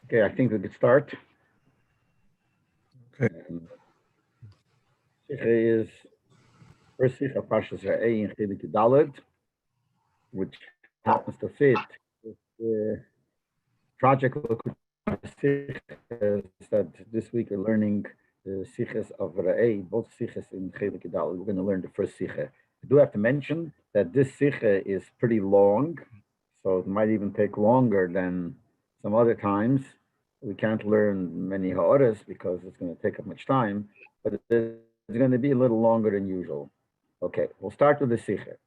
Okay, I think we could start. Okay. Sicha is first Sicha Parshas in Likkutei Daled, which happens to fit with the project Sichas that this week we're learning the Sichas of Ra'ei, both Sichas in Likkutei Daled. We're going to learn the first Sicha. I do have to mention that this Sicha is pretty long, so it might even take longer than some other times. We can't learn many ha'oras because it's going to take up much time, but it's going to be a little longer than usual. Okay, we'll start with the Sicha.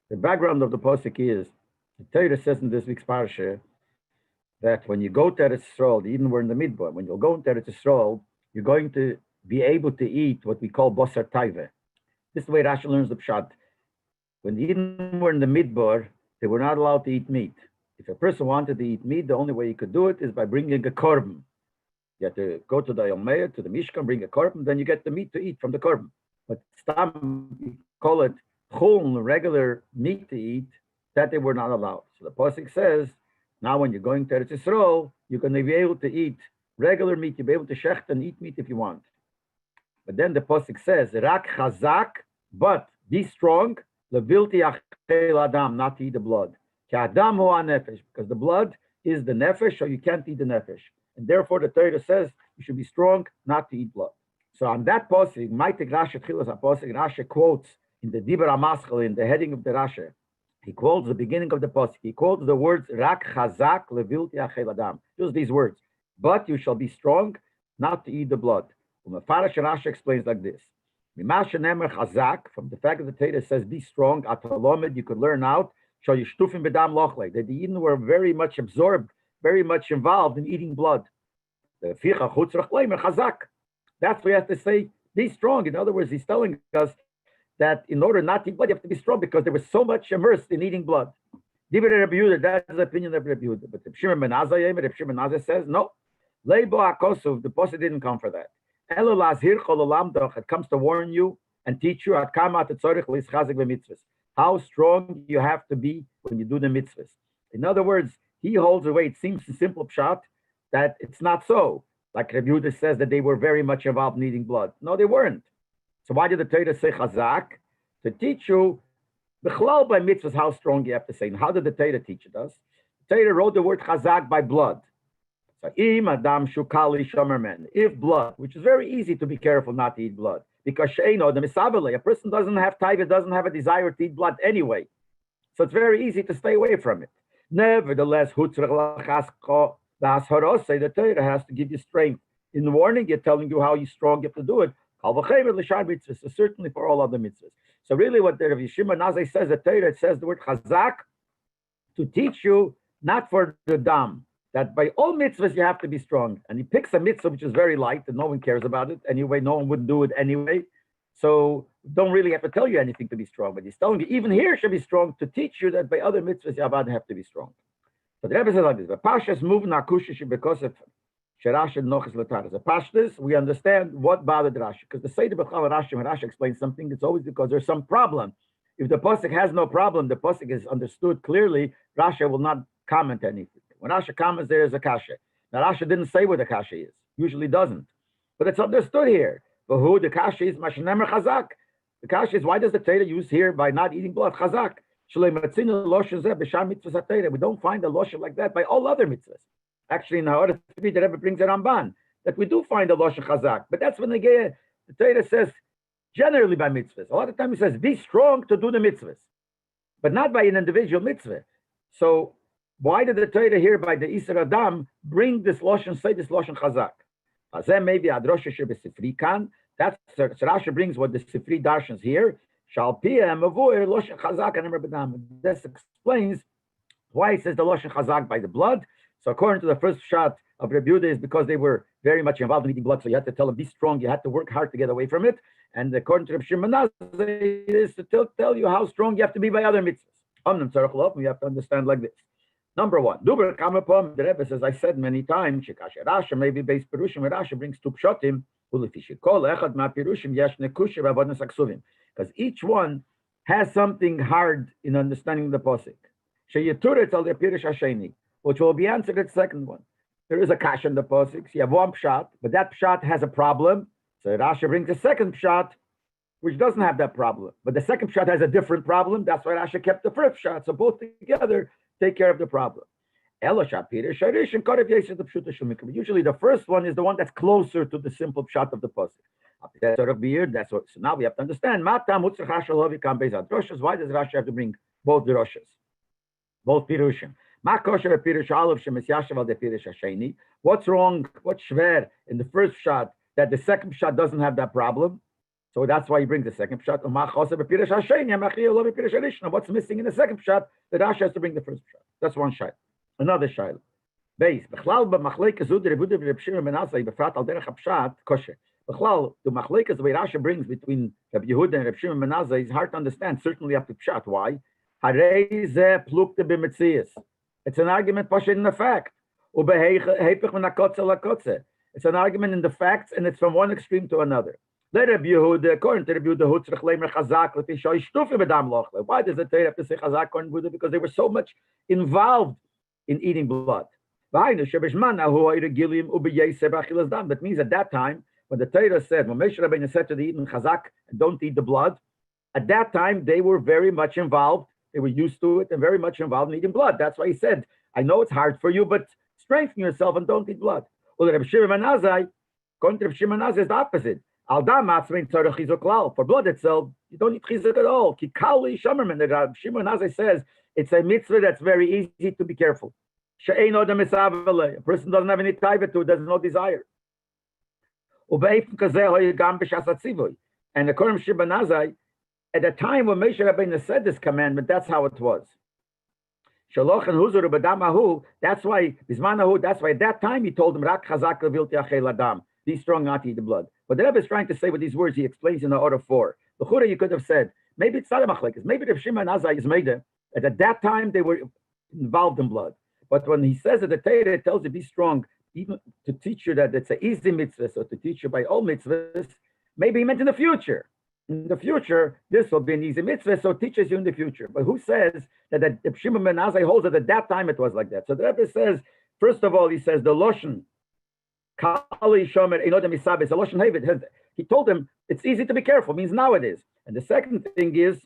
The background of the posik is the Torah says in this week's parsha that when you go to Eretz Yisrael, even we're in the midbar, when you'll go into Eretz Yisrael, you're going to be able to eat what we call basar taiva. This is the way Rashi learns the pshat. When the Eden were in the midbar, they were not allowed to eat meat. If a person wanted to eat meat, the only way you could do it is by bringing a korban. You have to go to the Yomeir, to the Mishkan, bring a korban, then you get the meat to eat from the korban. But stam, you call it chuln, regular meat to eat, that they were not allowed. So the pasuk says, now when you're going to Eretz Yisrael, you're going to be able to eat regular meat. You'll be able to shecht and eat meat if you want. But then the pasuk says, rak chazak, but be strong, levilti achel adam, not to eat the blood. Ki adam hu nefesh, because the blood is the nefesh, so you can't eat the nefesh. And therefore the Torah says you should be strong not to eat blood. So on that pasuk, Maitik Rashi Tchilas HaPasuk, Rashi quotes in the Dibur HaMaschal, in the heading of the Rashi, he quotes the beginning of the pasuk. He quotes the words Rak Chazak Levilti Achel Adam. Just these words. But you shall be strong not to eat the blood. Mefarash Rashi explains like this. Mimasha Nemer Chazak, from the fact that the Torah says be strong, Atalomed, you could learn out, Shal Yishtufim Bedam Lochle, that the Eden were very much absorbed, very much involved in eating blood. The Ficha Chutzrach Leimer Chazak. That's what you have to say, be strong. In other words, he's telling us that in order not to eat blood, you have to be strong because there was so much immersed in eating blood. That's the opinion of Rabbi Yehuda. But Reb Shimon ben Azai says, no. Leibel HaKosov, the Pasuk didn't come for that. It comes to warn you and teach you how strong you have to be when you do the mitzvahs. In other words, he holds away. It seems a simple pshat that it's not so. Like Rabbi Yehuda says that they were very much involved in eating blood. No, they weren't. So why did the Torah say chazak? To teach you the chalal by mitzvahs, how strong you have to say. And how did the Torah teach it us? The Torah wrote the word chazak by blood. So im adam shukali shomerman. If blood, which is very easy to be careful not to eat blood, because sheino the misabele, a person doesn't have taiva, doesn't have a desire to eat blood anyway. So it's very easy to stay away from it. Nevertheless, the Torah has to give you strength. In the morning, you're telling you how strong you have to do it. So certainly for all other mitzvahs. So really what the Rabbi Shimon Nazai says, the Torah, it says the word chazak to teach you, not for the dam, that by all mitzvahs you have to be strong. And he picks a mitzvah which is very light and no one cares about it. Anyway, no one would do it anyway. So don't really have to tell you anything to be strong. But he's telling you, even here should be strong to teach you that by other mitzvahs you have to be strong. So the Rebbe says like this, the Parshas moving akushish because of Sherash and Nochas Lataras. The Parshas, we understand what bothered Rashi. Because the Seder B'chal Rashi, when Rashi explains something, it's always because there's some problem. If the Pasuk has no problem, the Pasuk is understood clearly, Rashi will not comment anything. When Rashi comments, there is a kasha. Now Rashi didn't say where the kasha is. Usually doesn't. But it's understood here. But who the kasha is? Mashnemer Chazak. The kasha is, why does the Torah use here by not eating blood? Chazak. We don't find a loshen like that by all other mitzvahs. Actually, in the Ha'aretz the Rebbe brings a Ramban that we do find a loshen chazak, but that's when the Torah says generally by mitzvahs. A lot of times it says be strong to do the mitzvahs, but not by an individual mitzvah. So why did the Torah here by the Isra Adam bring this loshen, say this loshen chazak? Maybe adrosha shebesifri kan. That's Rashi brings what the Sifri darshans here. This explains why it says the Loshen Chazak by the blood. So according to the first shot of Rabbi Yehuda is because they were very much involved in eating blood, so you had to tell them, be strong, you had to work hard to get away from it. And according to Rabbi Shimon it is to tell you how strong you have to be by other mitzvahs. We have to understand like this. Number one, the Rebbe says, I said many times, Rashi maybe based Perushim, Rashi brings two pshatim, because each one has something hard in understanding the pasuk. Sheyeturetz al Pirish Hasheni, which will be answered at the second one. There is a kash in the posik. You have one pshat, but that pshat has a problem. So Rashi brings a second pshat, which doesn't have that problem. But the second pshat has a different problem. That's why Rashi kept the first pshat. So both together take care of the problem. Usually the first one is the one that's closer to the simple pshat of the posik. That's what. So now we have to understand. Why does Rashi have to bring both the Roshas, both Pirushim? What's wrong? What's shver in the first shot that the second shot doesn't have that problem? So that's why he brings the second shot. What's missing in the second shot that Rashi has to bring the first shot? That's one shot. Another shayla. Base. The machlekes the way Rashi brings between Rabbi Yehuda and Rabbi Shimon Menazai is hard to understand. Certainly up to pshat. Why? It's an argument in the fact. It's an argument in the facts, and it's from one extreme to another. According to Rabbi Yehuda, why does it have to say chazak according to Yehuda? Because they were so much involved in eating blood. That means at that time, when the Torah said, when Moshe Rabbeinu said to the Eden chazak, don't eat the blood, at that time they were very much involved. They were used to it and very much involved in eating blood. That's why he said, I know it's hard for you, but strengthen yourself and don't eat blood. Well, Rabbi Shimon Menazai, according to Rabbi Shimon Menazai, is the opposite. For blood itself, you don't need chizuk at all. Kikali shamerman. Rabbi Shimon Menazai says it's a mitzvah that's very easy to be careful. A person doesn't have any taiva to it, there's no desire. And according to Shimon Menazai, at the time when Moshe Rabbeinu said this commandment, that's how it was. That's why at that time he told him, be strong not to eat the blood. But the Rebbe is trying to say with these words, he explains in the order 4. The Chura, you could have said, maybe it's not a machlekes, maybe Rav Shimon Menazai is made it, at that time they were involved in blood. But when he says that the Torah, it tells you be strong, even to teach you that it's an easy mitzvah, so to teach you by all mitzvahs, maybe he meant in the future. In the future, this will be an easy mitzvah, so it teaches you in the future. But who says that Rav Shimon Menazai holds that at that time it was like that? So the Rebbe says, first of all, he says the Loshen, Kali Shomer Einodem Isabes, the Loshen Havid, he told him it's easy to be careful, means now it is. And the second thing is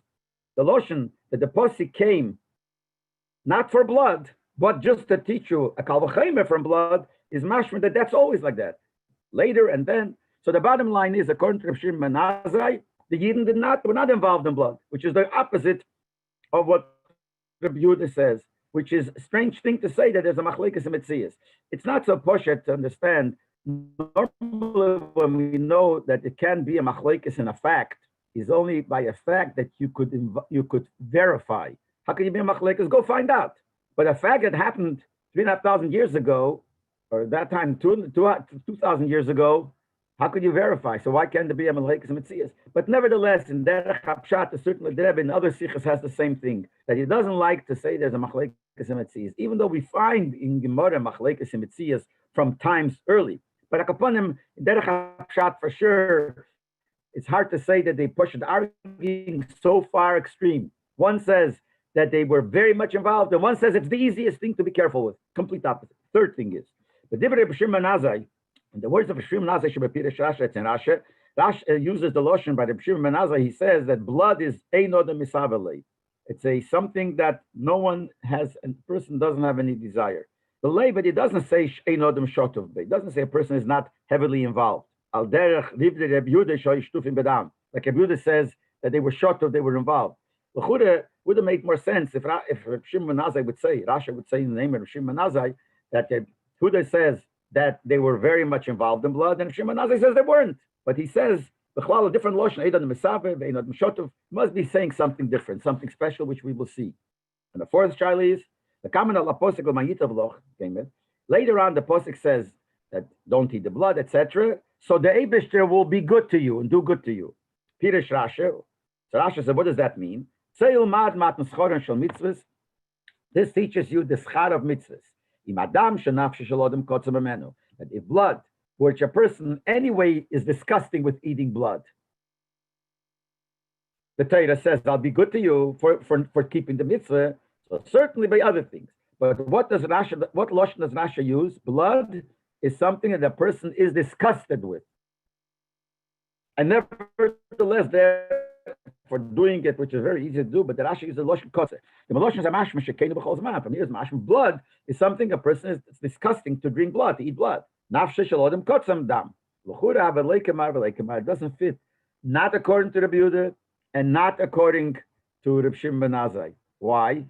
the Loshen, that the Posik came not for blood, but just to teach you a Kal V'Chomer from blood is mashma that that's always like that. Later and then. So the bottom line is, according to Rav Shimon Menazai, the Yidden were not involved in blood, which is the opposite of what Rabbi Yehuda says, which is a strange thing to say that there's a machlekes in Metzias. It's not so poshet to understand. Normally, when we know that it can be a machlekes in a fact, is only by a fact that you could verify. How can you be a machlekes? Go find out. But a fact that happened 3,500 years ago, or at that time 2,000 years ago, how could you verify? So why can't there be a machlekes in Metzias? But nevertheless, in Derech HaPshat, certainly the Rebbe in other Sichos has the same thing, that he doesn't like to say there's a machlekes in Metzias, even though we find in Gemara machlekes in Metzias from times early. But upon him, in Derech HaPshat for sure, it's hard to say that they pushed the arguing so far extreme. One says that they were very much involved, and one says it's the easiest thing to be careful with. Complete opposite. Third thing is, the Divrei Rabbi Shimon Menazai, in the words of Rabbi Shimon Menazai, Shebepirish Rashi, it's in Rashi, Rashi uses the lotion by Rabbi Shimon Menazai. He says that blood is Einod Misavele. It's something that no one has, and the person doesn't have any desire. The Leibel, it doesn't say Einod Shotov. It doesn't say a person is not heavily involved. Al derech livde Rabbi Yehuda shoyishtufim bedam. Like Rabbi Yehuda says that they were shotov, they were involved. L'chura would have made more sense if Rabbi Shimon Menazai would say, Rashi would say in the name of Rabbi Shimon Menazai, that Yehuda says that they were very much involved in blood, and Rabbi Shimon Menazai says they weren't. But he says a different lotion, Eidan Mesaver, Eidan Meshotov, must be saying something different, something special, which we will see. And the fourth child is the common al posik l'mayitav loch. Later on, the posik says that don't eat the blood, etc. So the Eibishter will be good to you and do good to you. Pirish Rashi. So Rashi said, what does that mean? This teaches you the schar of mitzvahs. That if blood, which a person anyway is disgusting with eating blood, the Torah says, I'll be good to you for keeping the mitzvah. So certainly by other things. But what Lashon does Rasha use? Blood is something that a person is disgusted with. And nevertheless, they're for doing it, which is very easy to do, but the Rasha uses Lashon Kotze. The Lashon is a mashma shekenu b'chol zman. From here, mashma blood is something a person is disgusting to drink blood, to eat blood. Nafshe shel odem kotzam dam. L'chura v'leikemar. It doesn't fit, not according to Rabbi Yehuda and not according to Reb Shimon ben Azai. Why?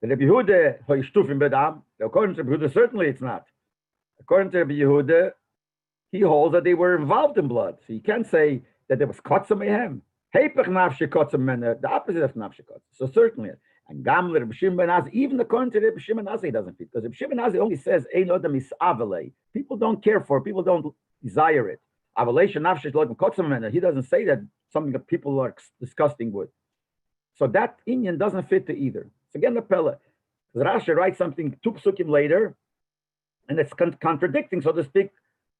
The Rabbi Yehuda hoishtufim bedam. According to Rabbi Yehuda, certainly it's not. According to Rabbi Yehuda, he holds that they were involved in blood. So you can't say that there was kotzam mehem. Heipach nafshe kotzam mena, the opposite of nafshe kotzam. So certainly, and gamle Rabbi Shimon ben Azai, even according to Rabbi Shimon ben Azai, doesn't fit, because Rabbi Shimon ben Azai only says ein odam is avalei. People don't care for it. People don't desire it. Avalei nafshe lodim kotzam mena. He doesn't say that something that people are disgusting with. So that inyan doesn't fit to either. So again, the Pella, Rashi writes something 2 psukim later, and it's contradicting, so to speak,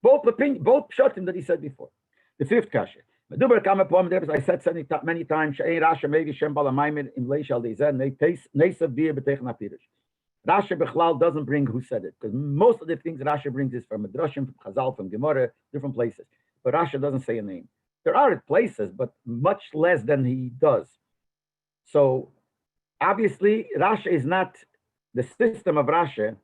both pshatim that he said before. The 5th kasha. I said many times, Rashi Bechlal doesn't bring who said it, because most of the things Rashi brings is from Midrashim, from Chazal, from Gemara, different places. But Rashi doesn't say a name. There are places, but much less than he does. So obviously, Rashi is not the system of Rashi.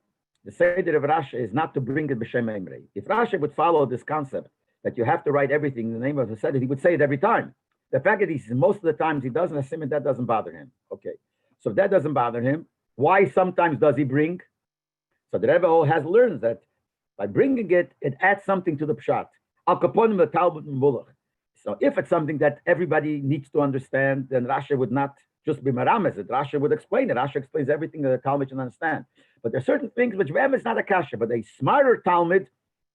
The Seder of Rashi is not to bring it b'shem emrei. If Rashi would follow this concept that you have to write everything in the name of the Seder, he would say it every time. The fact that most of the times he doesn't assume it, that doesn't bother him. Okay, so if that doesn't bother him, why sometimes does he bring? So the Rebbe has learned that by bringing it, it adds something to the pshat. Al kaponim the Talmud Mulach. So if it's something that everybody needs to understand, then Rashi would not just be marames it. Rashi would explain it. Rashi explains everything that the Talmud can understand. But there are certain things which Rebbe is not a kasha, but a smarter Talmud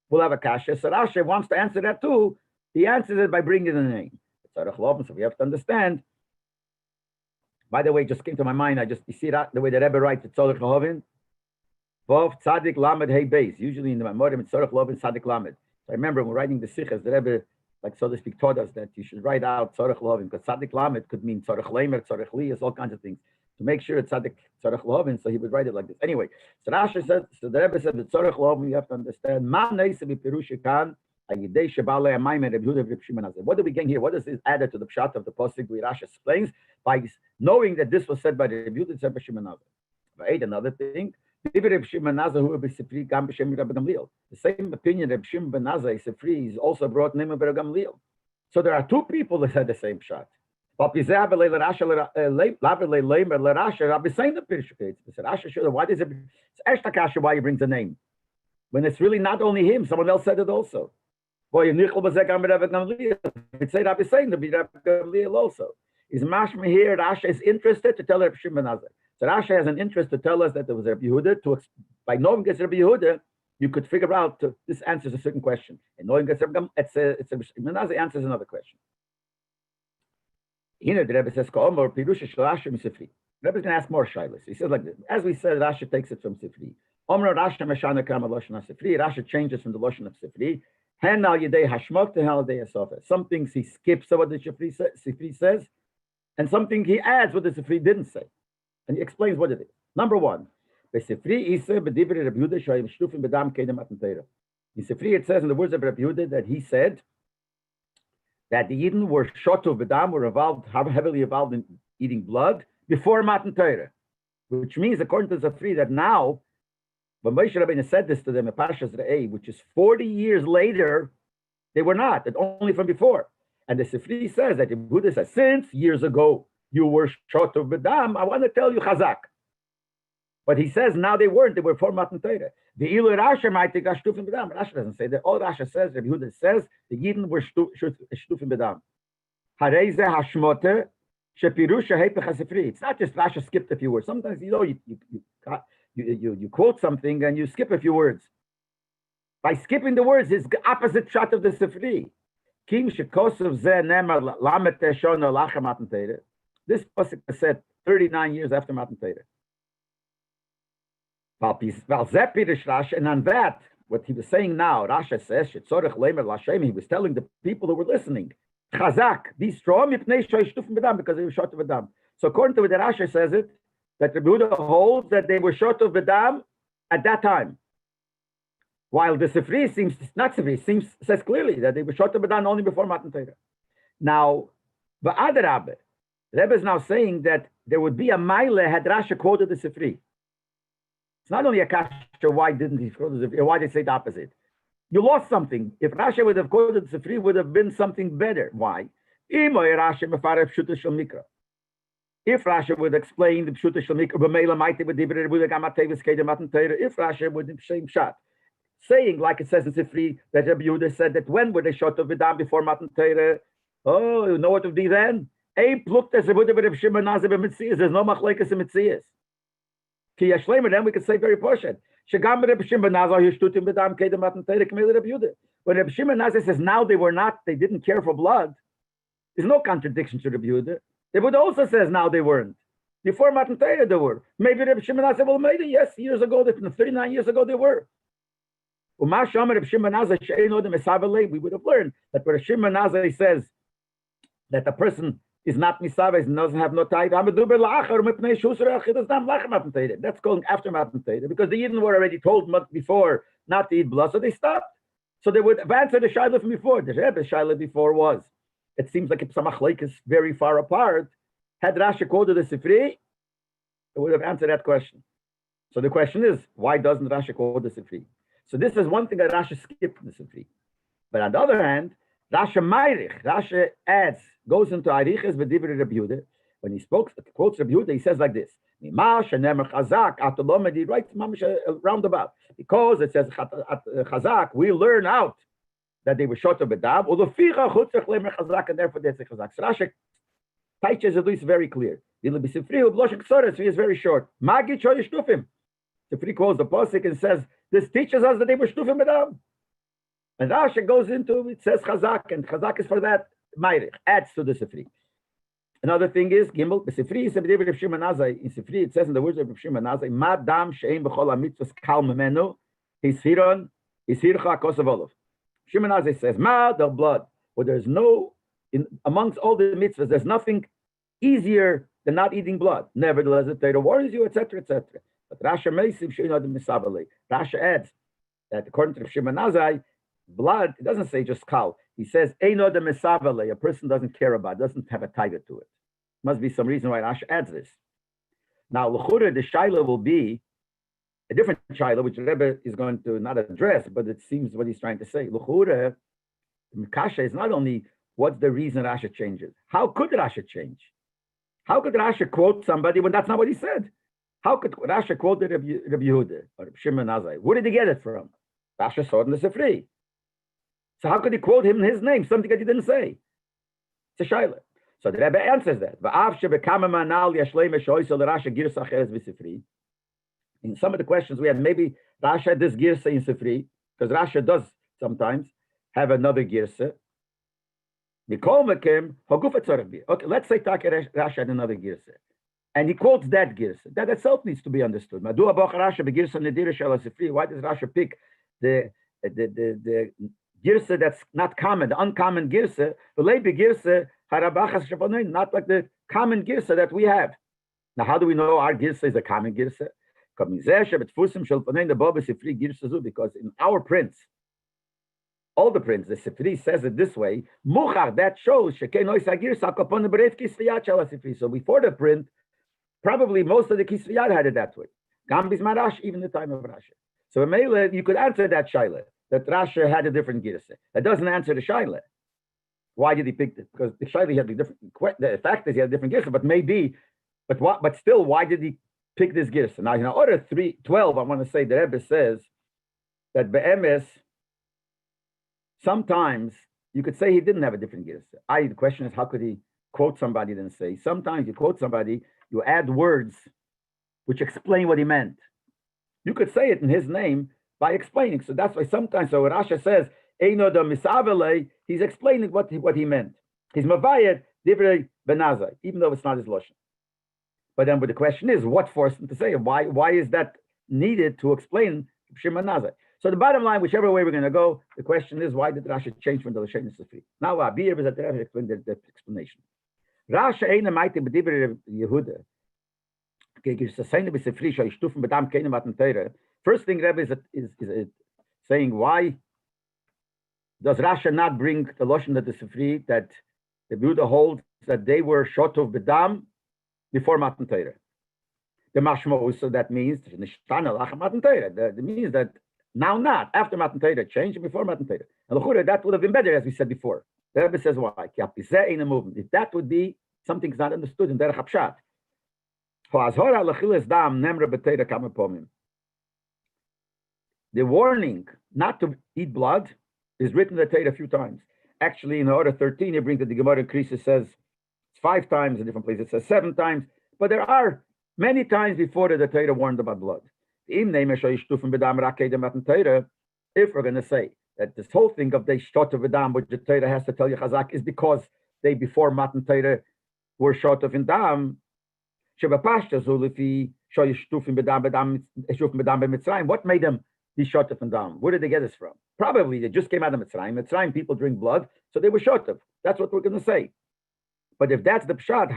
will have a kasha. So Rashi wants to answer that too. He answers it by bringing a name. So we have to understand. By the way, just came to my mind. You see that the way the Rebbe writes it's Tzorech Lahavin, Vov Tzadik Lamed Hey Beis. Usually in the Memorim it's Tzorech Lahavin Tzadik Lamed. So I remember when writing the Sichos, the Rebbe, like so to speak, taught us that you should write out Tzorech Lahavin, because Tzadik Lamed could mean Tzorech Leimer, Tzorech Liyas, all kinds of things. To make sure it's Tzorech Lahavin, so he would write it like this. Anyway, so Rashi said, so the Rebbe said that Tzorech Lahavin, you have to understand. Ma Neise B'Pirush Kan. What do we gain here? What is this added to the pshat of the pasuk where Rashi explains by knowing that this was said by the Rebbe Yehuda and Rebbe Shimon? Right? Another thing, the same opinion Rebbe Shimon ben Azai Sefri is also brought name of Rebbe Gamliel. So there are 2 people that said the same pshat. Why does it? Why he brings a name when it's really not only him? Someone else said it also. Boy, it's say Rabbi saying to be Rabbi Gamliel also. Is mashma here? Rashi is interested to tell Rabbi Shimon ben Azai. So Rashi has an interest to tell us that there was Rabbi Yehuda. By knowing it's Rabbi Yehuda, you could figure out this answers a certain question, and knowing it's Rabbi Shimon ben Azai answers another question. Here the Rebbe says, "Ka'omar pirusha shel Rashi misifri." Rebbe's going to ask more shilas. He says like this. As we said, Rashi takes it from Sifri. Omra Rashi meshana kama loshen Sifri. Rashi changes from the loshen of Sifri. Hen al yedei hashmot to al yedei asofa. Some things he skips what the Sifri says, and something he adds what the Sifri didn't say, and he explains what it is. Number 1, the Sifri isa b'divrei Rabbi Yehuda shoyim shtufim b'dam kedem matan Torah. In Sifri it says in the words of Rabbi Yehuda that he said that the Yidden were shotuv b'dam, were heavily involved in eating blood before matan Torah, which means according to the Sifri that now. When Moshe Rabbeinu said this to them in Parshas, which is 40 years later, they were not, only from before. And the Sifri says that the Buddha says, since years ago you were short of Bedam, I want to tell you Chazak. But he says now they weren't, they were for Matan Torah. The Ilu Rasha might take Shtufim Bedam. Rasha doesn't say that. All Rasha says, Rabbi Yehuda says, the Yidden were Shtufim Bedam. Hareze Hashmote, Shapirusha Hepech HaSifri. It's not just Rasha skipped a few words. Sometimes, you quote something and you skip a few words. By skipping the words, it's the opposite shot of the Sifri. Kim shekosov zeh nemar lamet teshona lacha matan Torah. This pasuk is said 39 years after matan Torah. And on that, what he was saying now, Rasha says, he was telling the people who were listening, Chazak, be strong, because they were short of Adam. So according to what the Rasha says it, that Rabbi Yehuda holds that they were short of Bedam at that time. While the Sifri says clearly that they were short of Bedam only before Matan Torah. Now, the other Rabbi, the Rebbe is now saying that there would be a Maile had Rasha quoted the Sifri. It's not only a kasha, why didn't he quote the Sifri? Why did they say the opposite? You lost something. If Rasha would have quoted the Sifri, it would have been something better. Why? If Rasha would explain the Pshuta Shel Mikra, if Rasha would have same shot, saying like it says in Sifri that Rabbi Yehuda said that when were they shot of Vidam before Matan Torah? Oh, you know what would be then? There's no machlekes in Metzias. Ki yashlemer, then we can say very portion. Shagam Rabbi Shimon Nazar Yishtutim Vidam Kedem Matan Torah K'mei Rabbi Yehuda. When Rabbi Shimon Nazar says now they didn't care for blood, there's no contradiction to Rabbi Yehuda. The Buddha also says now they weren't. Before Matan Torah they were. Maybe Rabbi Shimon Nazar well maybe yes, years ago, 39 years ago they were. We would have learned that where Shimon Nazar says that the person is not misaveh and doesn't have no tithe. That's called after Matan Torah because the Yidden were already told before not to eat blood, so they stopped. So they would have answered the Shaila from before. The Rebbe's Shaila before was, it seems like if some machlekes very far apart, had Rashi quoted the Sifri, it would have answered that question. So the question is, why doesn't Rashi quote the Sifri? So this is one thing that Rashi skipped in the Sifri. But on the other hand, Rashi adds, goes into Ariches v'divri Rabbi Yehuda. When he quotes Rabbi Yehuda, he says like this: he writes roundabout because it says Chazak. We learn out that they were short of Bedab, and therefore they say Chazak. So Rashi teaches at least very clear. He is very short. Sifri quotes the pasuk and says this teaches us that they were shtufim Bedab. And Rashi goes into, it says Chazak, and Chazak is for that, Mayrich, adds to the Sifri. Another thing is, Gimel, the Sifri is in Sifri, it says in the words of Rav Shimon Nazai, Ma dam she'em b'chol ha'mitzvos kal memenu, hisircha kosav olav. Shimon Nazai says, Ma, the blood, where there's no, amongst all the mitzvahs, there's nothing easier than not eating blood. Nevertheless, the Torah warns you, etc., etc. But Rashi Meisiv she'inod misavale. Rashi adds that according to Rav Shimon Nazai, blood, it doesn't say just kal. He says, Eino de mesavale, a person doesn't care about, doesn't have a tiger to it. Must be some reason why Rashi adds this. Now, l'chura, the shaila will be a different shaila, which Rebbe is going to not address, but it seems what he's trying to say. L'chura, Kasha is not only what's the reason Rashi changes. How could Rashi change? How could Rashi quote somebody when that's not what he said? How could Rashi quote Rabbi Yehuda or Shimon Nazai? Where did he get it from? Rashi saw it in the Sifri. So how could he quote him in his name, something that he didn't say? It's a shaila. So the Rebbe answers that. In some of the questions we had, maybe Rashi had this girsa in Sifri, because Rashi does sometimes have another girsa. Okay, let's say Rashi had another girsa. And he quotes that girsa. That itself needs to be understood. Why does Rashi pick the girsa that's not common, the uncommon girsa, the Leibel girsa, not like the common girsa that we have. Now, how do we know our girsa is a common girsa? Because in our prints, all the prints, the Sifri says it this way, that shows, so before the print, probably most of the Kisviyat had it that way. Gambis Marash, even the time of Rashi. So you could answer that shaila, that Rashi had a different girsa. That doesn't answer the shaila. Why did he pick it? Because the shaila had a different. The fact is he had a different girsa, but still, why did he pick this girsa? Now, in order 3:12, I want to say the Rebbe says that be'emes, sometimes you could say he didn't have a different girsa. The question is, how could he quote somebody and say? Sometimes you quote somebody, you add words which explain what he meant. You could say it in his name by explaining. So that's why sometimes, so when Rasha says, Eino da misavele, he's explaining what he meant. He's mavayed divrei benazai, even though it's not his lashon. But then the question is, what forced him to say it? Why is that needed to explain Shimon Nazai? So the bottom line, whichever way we're going to go, the question is, why did Rasha change from the Lashon Sifri? Now, Abir is at the explain the explanation. Rasha Eina Maite B'divrei Yehuda. First thing Rebbe is saying, why does Rasha not bring the Lashon that the Sifri that the Buddha holds that they were short of Bedam before Matan Torah? The Mashmos, so that means that means that now not, after Matan Torah, change before Matan Torah. And that would have been better, as we said before. The Rebbe says why? If that would be something that's not understood in Derech Hapshat. The warning not to eat blood is written in the Torah a few times. Actually, in Order 13, you bring that the Gemara in Krisis says it's 5 times in different places. It says 7 times, but there are many times before that the Torah warned about blood. If we're going to say that this whole thing of they short of Adam, which the Torah has to tell you Chazak, is because they before Matan Torah were short of Dam. What made them be short of Dam? Where did they get this from? Probably they just came out of Mitzrayim. Mitzrayim people drink blood, so they were short of. That's what we're going to say. But if that's the pshat,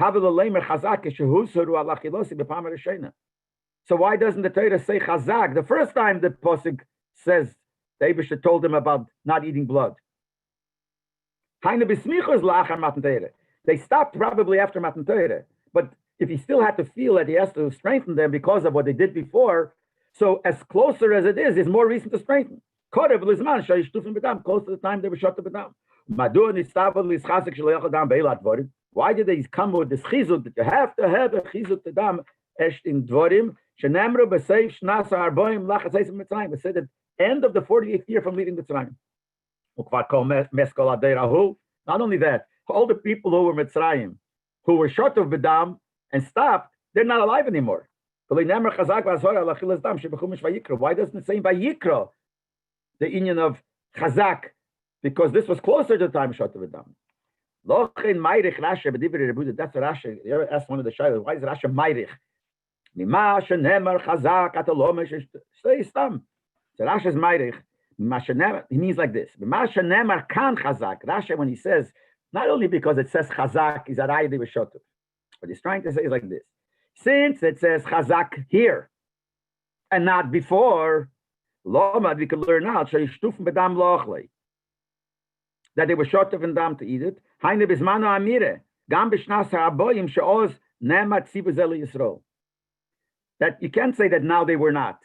so why doesn't the Torah say Chazak? The first time the Pasuk says the Eibusha told them about not eating blood. They stopped probably after Matan Torah. But if he still had to feel that he has to strengthen them because of what they did before, so as closer as it is more reason to strengthen. Close to the time they were shut to Bedam. Why did they come with this chizuk that you have to have a chizuk to dam esht in dvorim shenemru b'seif shnasa arboim lachas esim Mitzrayim? It said at the end of the 48th year from leaving Mitzrayim. Not only that, all the people who were Mitzrayim, who were short of Bedam and stopped, they're not alive anymore. Why doesn't it say in Vayikra the union of Chazak? Because this was closer to the time short of Bedam. That's what Rashi asked one of the Shiloh. Why is Rashi Mairich? Say Stam. So Rashi is Mairich. He means like this. Rashi, when he says, not only because it says Chazak is Araydi V'Shotu, what he's trying to say is like this. Since it says Chazak here and not before, we could learn out that they were short of Dam to eat it. That you can't say that now they were not.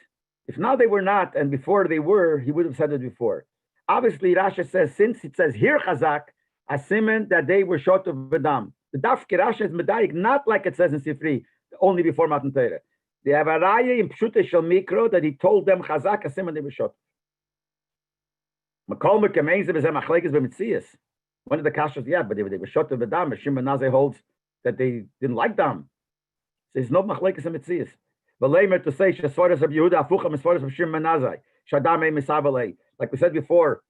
If now they were not and before they were, he would have said it before. Obviously, Rashi says, since it says here Chazak, asimen that they were short of Dam. The Dafke Rashi is medayik, not like it says in Sifri, only before Matan Torah. They have a raya in Pshute Shel Mikro that he told them Chazak, asimen they were short. One of the kashas, yeah, but they were short of the dam. Shimon Nazai holds that they didn't like dam. So there's no machlekes in mitzias. But later to say shesforas of Yehuda afucham esforas of Shimon Nazai shadame misavalei. Like we said before,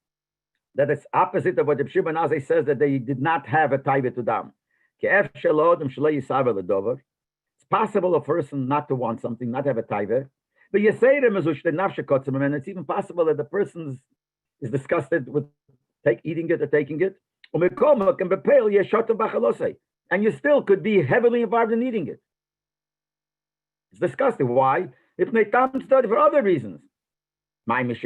that it's opposite of what the Shimon Nazai says that they did not have a taiva to dam. It's possible a person not to want something, not have a taiva, but you say them as and it's even possible that the person's is disgusted with eating it or taking it. And you still could be heavily involved in eating it. It's disgusting. Why? If they study for other reasons. You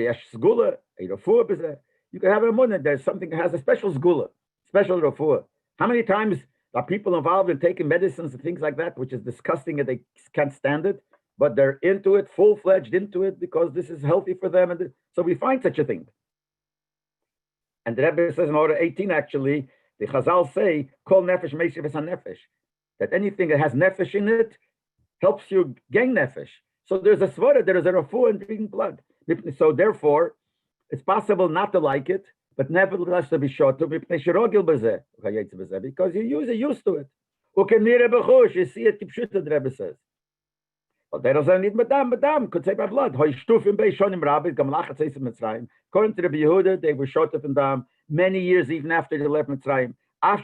can have a money, there's something that has a special sgula, special refuah. How many times are people involved in taking medicines and things like that, which is disgusting and they can't stand it, but they're into it, full-fledged into it, because this is healthy for them. And so we find such a thing. And the Rebbe says in Order 18, actually, the Chazal say, Kol nefesh meishiv es nefesh, that anything that has nefesh in it helps you gain nefesh. So there's a svara, there is a refuah in drinking blood. So therefore, it's possible not to like it, but nevertheless to be short to because you're used to it. You see it, the Rebbe says. But they don't need Madam could say by blood. According to Rabbi Yehuda, they were short of Dam many years even after they left Mitzrayim. Rabbi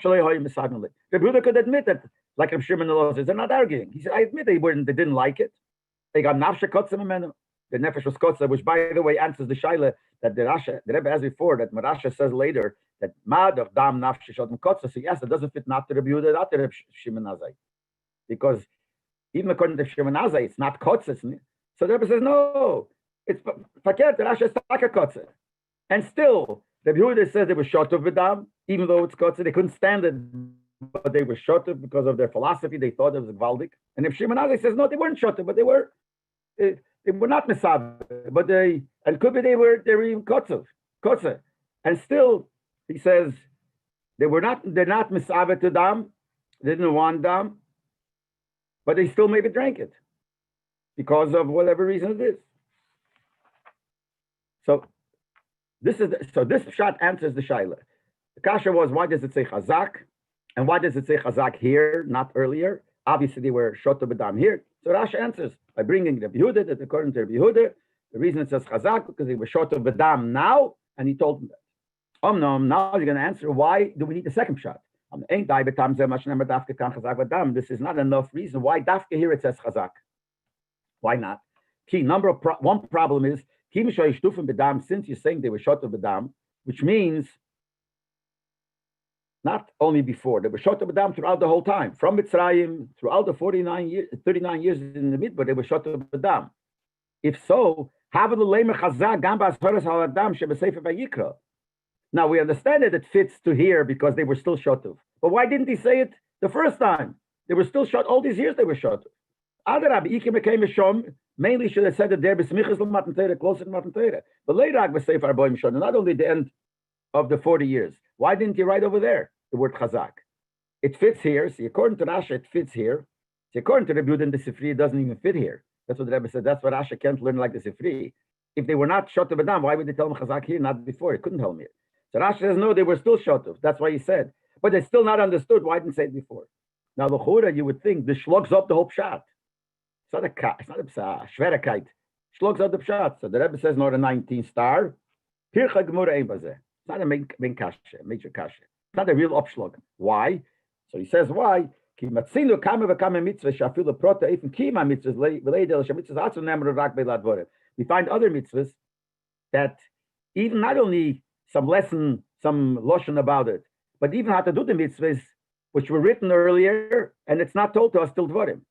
Yehuda could admit that, like Rav Shimon says, they're not arguing. He said, I admit they didn't like it. They got nafshe kotzim amenu. The nefesh was kotzim, which by the way answers the shaila that the Rebbe has before, that Marasha says later that mad of dam nafshe shotim kotzim. So yes, it doesn't fit not to Rabbi Yehuda, not to Rav Shimon Nazai, because Even according to Shimon Azai, it's not kotze. So the Rebbe says, no, it's fakert, Rashi is taka kotze. And still, the Yehuda says they were shotov b'dam, even though it's kotze, they couldn't stand it, but they were shotov because of their philosophy. They thought it was gvaldik. And if Shimon Azai says, no, they weren't shotov, but they were not misab, but and could be they were even kotze. And still, he says, they're not misab to dam, they didn't want dam, but they still maybe drank it because of whatever reason it is. So this shot answers the shaila. The kasha was, why does it say chazak, and why does it say chazak here, not earlier? Obviously, they were shot to bedam here. So Rashi answers by bringing the Yehuda that according to Rabbi Yehuda, the reason it says chazak because they were shot to bedam now, and he told them that. Now you're going to answer, why do we need the second shot? This is not enough reason. Why dafka here it says chazak? Why not? One problem is, since you're saying they were shot of bedam, which means not only before, they were shot of bedam throughout the whole time. From Mitzrayim, throughout the 39 years in the midbar, they were shot of bedam. If so, now we understand that it fits to here because they were still shot of. But why didn't he say it the first time? They were still shot, all these years they were shot of. Mainly should have said that there besmichas l'matan Torah, closer to matan Torah. But later I was say for Arboim Shon, not only the end of the 40 years. Why didn't you write over there the word chazak? It fits here. See, according to Rashi, it fits here. See, according to the Rebbe and the Sifri, it doesn't even fit here. That's what the Rebbe said. That's what Rashi can't learn like the Sifri. If they were not shot of Adam, why would they tell him chazak here, not before? He couldn't tell him here. So Rashi says, no, they were still shot of. That's why he said. But they still not understood. Why didn't he say it before? Now, the Chura, you would think, this shlugs up the whole pshat. It's not a schwerigkeit. Shlugs up the pshat. So the Rebbe says, no, the 19th star. Pircha gemura ein bazeh. It's not a main kasha, major kasha. It's not a real upslug. Why? So he says, why? We find other mitzvahs that even not only some lesson, some loshon about it, but even how to do the mitzvahs, which were written earlier, and it's not told to us till dvarim.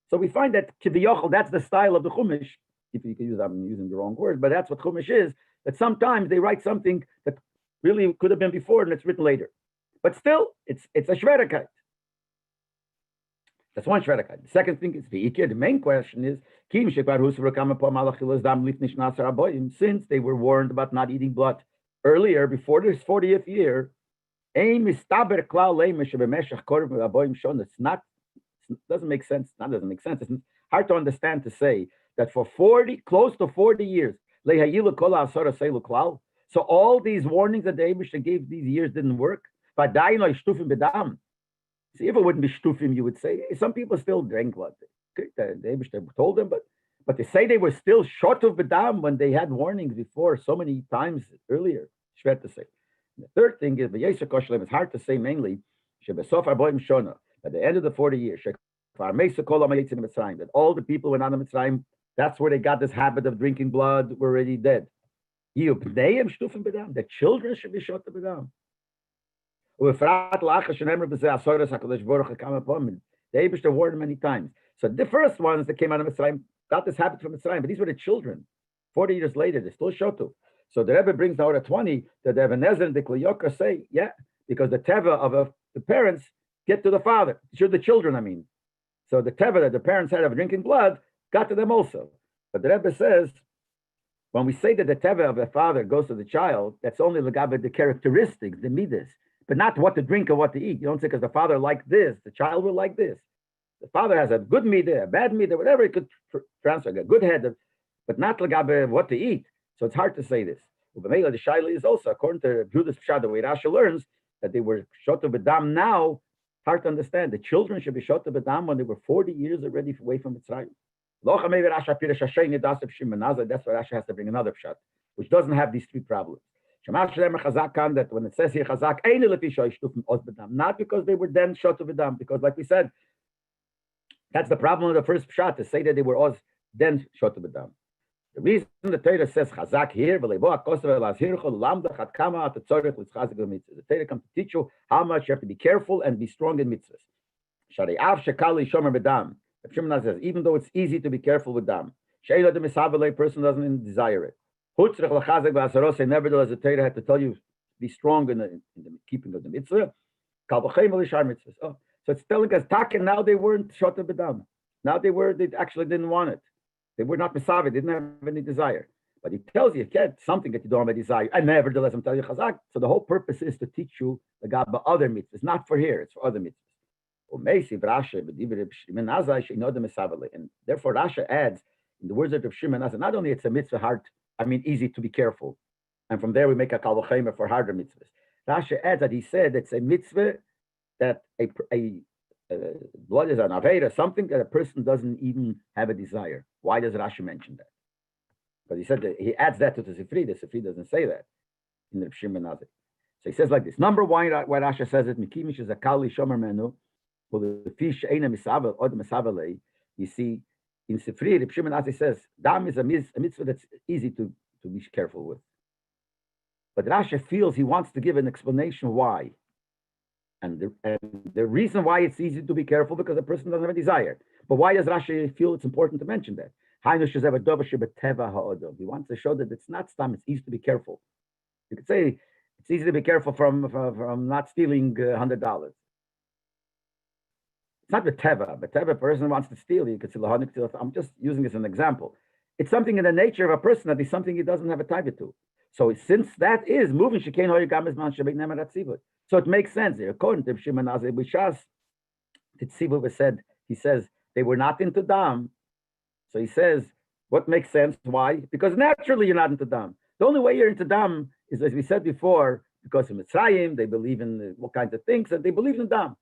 So we find that kiviyochel, that's the style of the chumash. If you can use, I'm using the wrong word, but that's what chumash is. That sometimes they write something that really could have been before and it's written later. But still, it's a shverigkeit. That's one shverigkeit. The second thing is the main question is, since they were warned about not eating blood earlier, before this 40th year, it's not, doesn't make sense. That doesn't make sense. It's hard to understand to say that for close to 40 years, so all these warnings that the Eibusha gave these years didn't work. See, if it wouldn't be shtufim, you would say some people still drank blood. The Eibusha told them, but to say they were still short of bedam when they had warnings before so many times earlier, shver to say. And the third thing is, it's hard to say mainly at the end of the 40 years, that all the people went on the Mitzrayim, that's where they got this habit of drinking blood, were already dead. The children should be shot to bedam. The Eibusha warned many times. So the first ones that came out of Mitzrayim got this habit from Mitzrayim, but these were the children. 40 years later, they're still shot to. So the Rebbe brings out at 20 that the Ebenezer and the Kliyokar say, yeah, because the teva of the parents get to the father, to the children, I mean. So the teva that the parents had of drinking blood got to them also. But the Rebbe says, when we say that the teva of the father goes to the child, that's only the characteristics, the midas, but not what to drink or what to eat. You don't say because the father liked this, the child will like this. The father has a good midah, a bad midah, whatever he could transfer, a good head, but not what to eat. So it's hard to say this. The shaila is also, according to Judas Pshad, the way Rashi learns, that they were shot to bedam now. Hard to understand. The children should be shot to bedam when they were 40 years already away from Mitzrayim. That's why Rashi has to bring another pshat, which doesn't have these three problems. That when it says here chazak, not because they were then shot to bedam, because like we said, that's the problem of the first pshat, to say that they were then shot to bedam. The reason the Torah says chazak here, the Torah comes to teach you how much you have to be careful and be strong in mitzvahs. Shimon says, even though it's easy to be careful with dam, Sheila the Misabele person doesn't even desire it. Nevertheless, the Torah had to tell you be strong in the keeping of the mitzvah. Oh, so it's telling us Taken now they weren't shota b'dam. Now they actually didn't want it. They were not misavi, they didn't have any desire. But he tells you something that you don't have a desire. And nevertheless, I'm telling you chazak. So the whole purpose is to teach you the gaba other mitzvahs, not for here, it's for other mitzvahs. And therefore Rasha adds in the words of Shimon Nazar, not only it's a mitzvah hard, easy to be careful. And from there we make a kal v'chomer for harder mitzvahs. Rasha adds that he said it's a mitzvah that a blood is an avera, something that a person doesn't even have a desire. Why does Rashi mention that? Because he said that he adds that to the Sifri. The Sifri doesn't say that in the Shimon Nazar. So he says like this. Number one, why Rashi says it, Mikimish is a kali shomer menu, for the fish eina misavel or the misavele. You see, in Sifri, the Shimon Nazar says, dam is a mitzvah that's easy to be careful with. But Rashi feels he wants to give an explanation why. And the reason why it's easy to be careful because a person doesn't have a desire. But why does Rashi feel it's important to mention that? He wants to show that it's not stam, it's easy to be careful. You could say it's easy to be careful from not stealing $100. It's not the teva. The teva person wants to steal. You could say I'm just using this as an example. It's something in the nature of a person that is something he doesn't have a taiva to. So since that is moving, so it makes sense. According to Shimon Nazir Bishas, Tzivul said, he says they were not into dam. So he says, what makes sense? Why? Because naturally you're not into dam. The only way you're into dam is, as we said before, because of Mitzrayim, they believe in all kinds of things, and they believe in dam.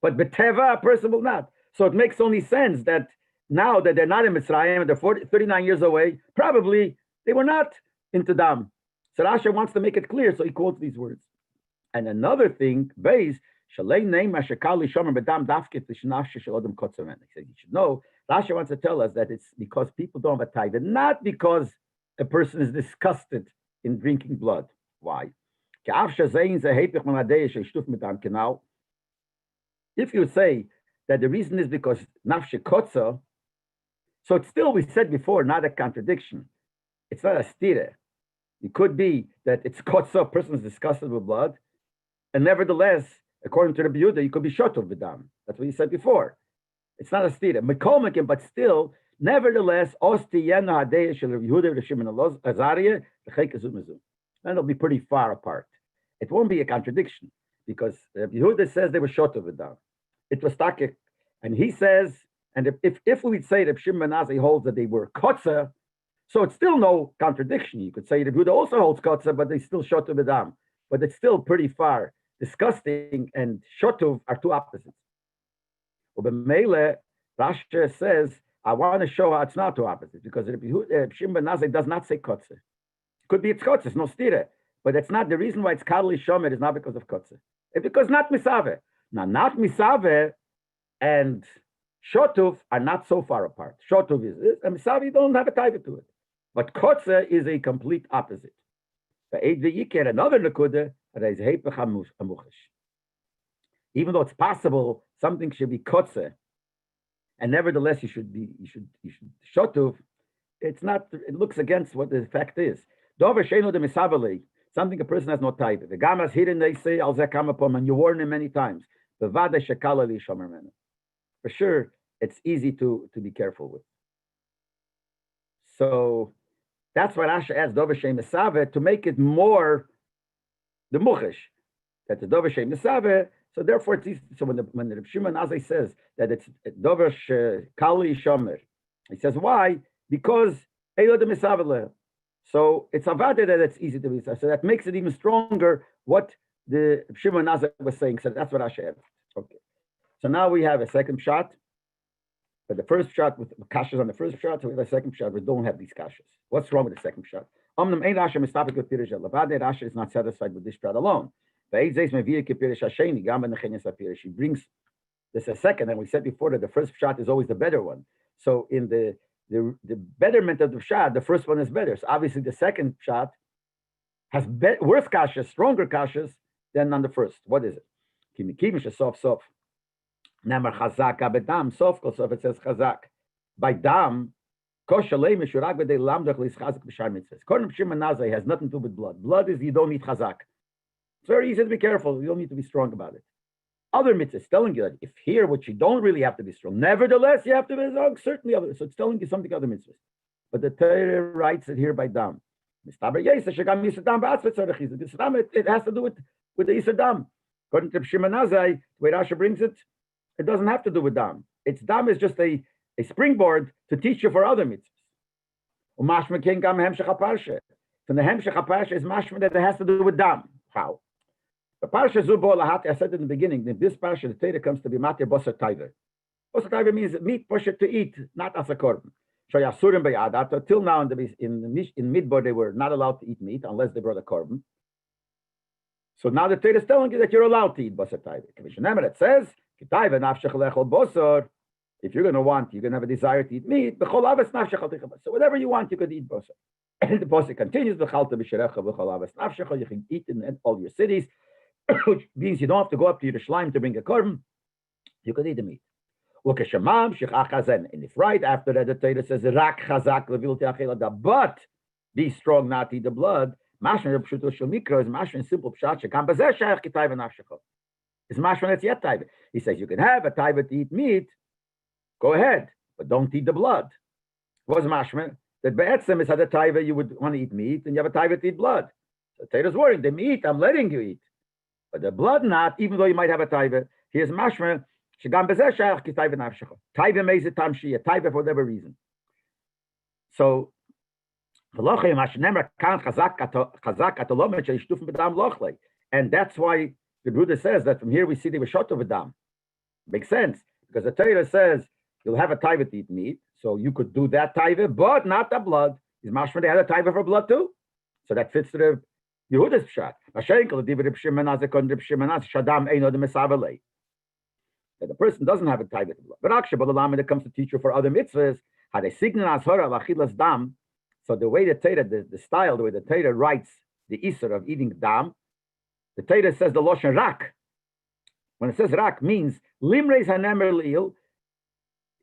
But beteva, a person will not. So it makes only sense that now that they're not in Mitzrayim and they're 39 years away, probably they were not into dam. So Rashi wants to make it clear, so he quotes these words. And another thing, Beis, Shalei name Ashakali Shomer Bedam Dafkit Vishnafshe Shalodem Kotzamen. He said, you should know, Rashi wants to tell us that it's because people don't have a tithe, not because a person is disgusted in drinking blood. Why? If you say that the reason is because Nafshe Kotza, so it's still, we said before, not a contradiction. It's not a stira. It could be that it's kotza, a person is disgusted with blood, and nevertheless, according to Rabbi Yehuda, you could be shot of b'dam. That's what he said before. It's not a stira. Mekomakim, but still, nevertheless, ostiyena hadeya shel Rabbi Yehuda v'Shimon Azariah v'cheikazumazu. And it'll be pretty far apart. It won't be a contradiction because Rabbi Yehuda says they were shot of b'dam. It was takik, and he says, and if we would say that Shimon Azai holds that they were kotza, so it's still no contradiction. You could say the Buddha also holds kotza, but they still shotuv b'dam. But it's still pretty far. Disgusting and shotuv are two opposites. Ubemele, Rashi says, I want to show how it's not two opposites because Shimon Nazai does not say kotza. It could be it's kotza, it's no stira, but it's not the reason why it's kadli shomer is not because of kotza. It's because not misave. Now, not misave and shotuv are not so far apart. Shotuv is this, and misave you don't have a taiva to it. But kotze is a complete opposite. Another nekuda is heipach hamuchash. Even though it's possible something should be kotze, and nevertheless you should shotuv. It's not. It looks against what the fact is. Dover sheinu de misaveli. Something a person has no type. The gamas hidden they say al zekamapom, and you warn him many times. Bevade shekala li shomer menu. For sure, it's easy to be careful with. So that's why Rashi adds Dover Shem Mesave to make it more the Muchesh. That the Dover Shem Mesave, so therefore it's easy. So when the Shimon Azai says that it's Dover Kali Shomer, he says why? Because Eilo de Mesave. So it's avada that it's easy to be. So that makes it even stronger what the Shimon Azai was saying. So that's what Rashi adds. Okay. So now we have a second shot. But the first shot with kashas on the first shot, so we have a second shot. We don't have these kashas. What's wrong with the second shot? Rashi is not satisfied with this shot alone. She brings this a second, and we said before that the first shot is always the better one. So in the betterment of the shot, the first one is better. So obviously the second shot has worse kashas, stronger kashas than on the first. What is it? Nemar chazak abedam. So if it says chazak by dam, kosher lema shurag b'dei lamdach lischazak b'shar mitzvahs. According to Shimon Nazai, has nothing to do with blood. Blood is you don't need chazak. It's very easy to be careful. You don't need to be strong about it. Other mitzvahs telling you that if here, which you don't really have to be strong, nevertheless you have to be strong. Certainly other. So it's telling you something other mitzvahs. But the Torah writes it here by dam. It has to do with the Isadam. According to Shimon Nazai, the way Rasha brings it, it doesn't have to do with dam. It's dam is just a springboard to teach you for other mitzvahs. From the Hemshech HaParsha is mashma that it has to do with dam. How? The Parsha Zubo Lahati, I said in the beginning, that this Parsha, the Torah comes to be Matir Boser Taiver. Boser Taiver means meat, Posher to eat, not as a korban. Till now in Midbar they were not allowed to eat meat unless they brought a korban. So now the Torah is telling you that you're allowed to eat Boser Taiver. It says, if you're going to have a desire to eat meat, so whatever you want, you could eat Boser. And the Boser continues, you can eat in all your cities, which means you don't have to go up to Yerushalayim to bring a korban. You could eat the meat. And if right after that the Torah says rak chazak but be strong not to eat the blood, mashma is mashma in simple pshat shekam bazeh shayach kitayva nafshecha. It's mashma that's yet taiva. He says you can have a taiva to eat meat, go ahead, but don't eat the blood. What's mashma? That be'etzem is had a taiva you would want to eat meat and you have a taiva to eat blood. So the Torah's worrying the meat I'm letting you eat, but the blood not, even though you might have a taiva. Here's mashma. Taiva makes it tam shia, taiva for whatever reason. So, and that's why the Buddha says that from here we see they were shot of a dam. Makes sense, because the Torah says you'll have a taiva to eat meat, so you could do that taiva, but not the blood. Is mashma they had a taiva for blood too? So that fits to the Yehuda's pshat. That the person doesn't have a taiva to blood. But actually, when it comes to teach you for other mitzvahs, had a signal as hora dam. So the way the Torah, the style, the way the Torah writes the isur of eating dam, the Torah says the loshen rak. When it says rak, means limreis hanemer leil.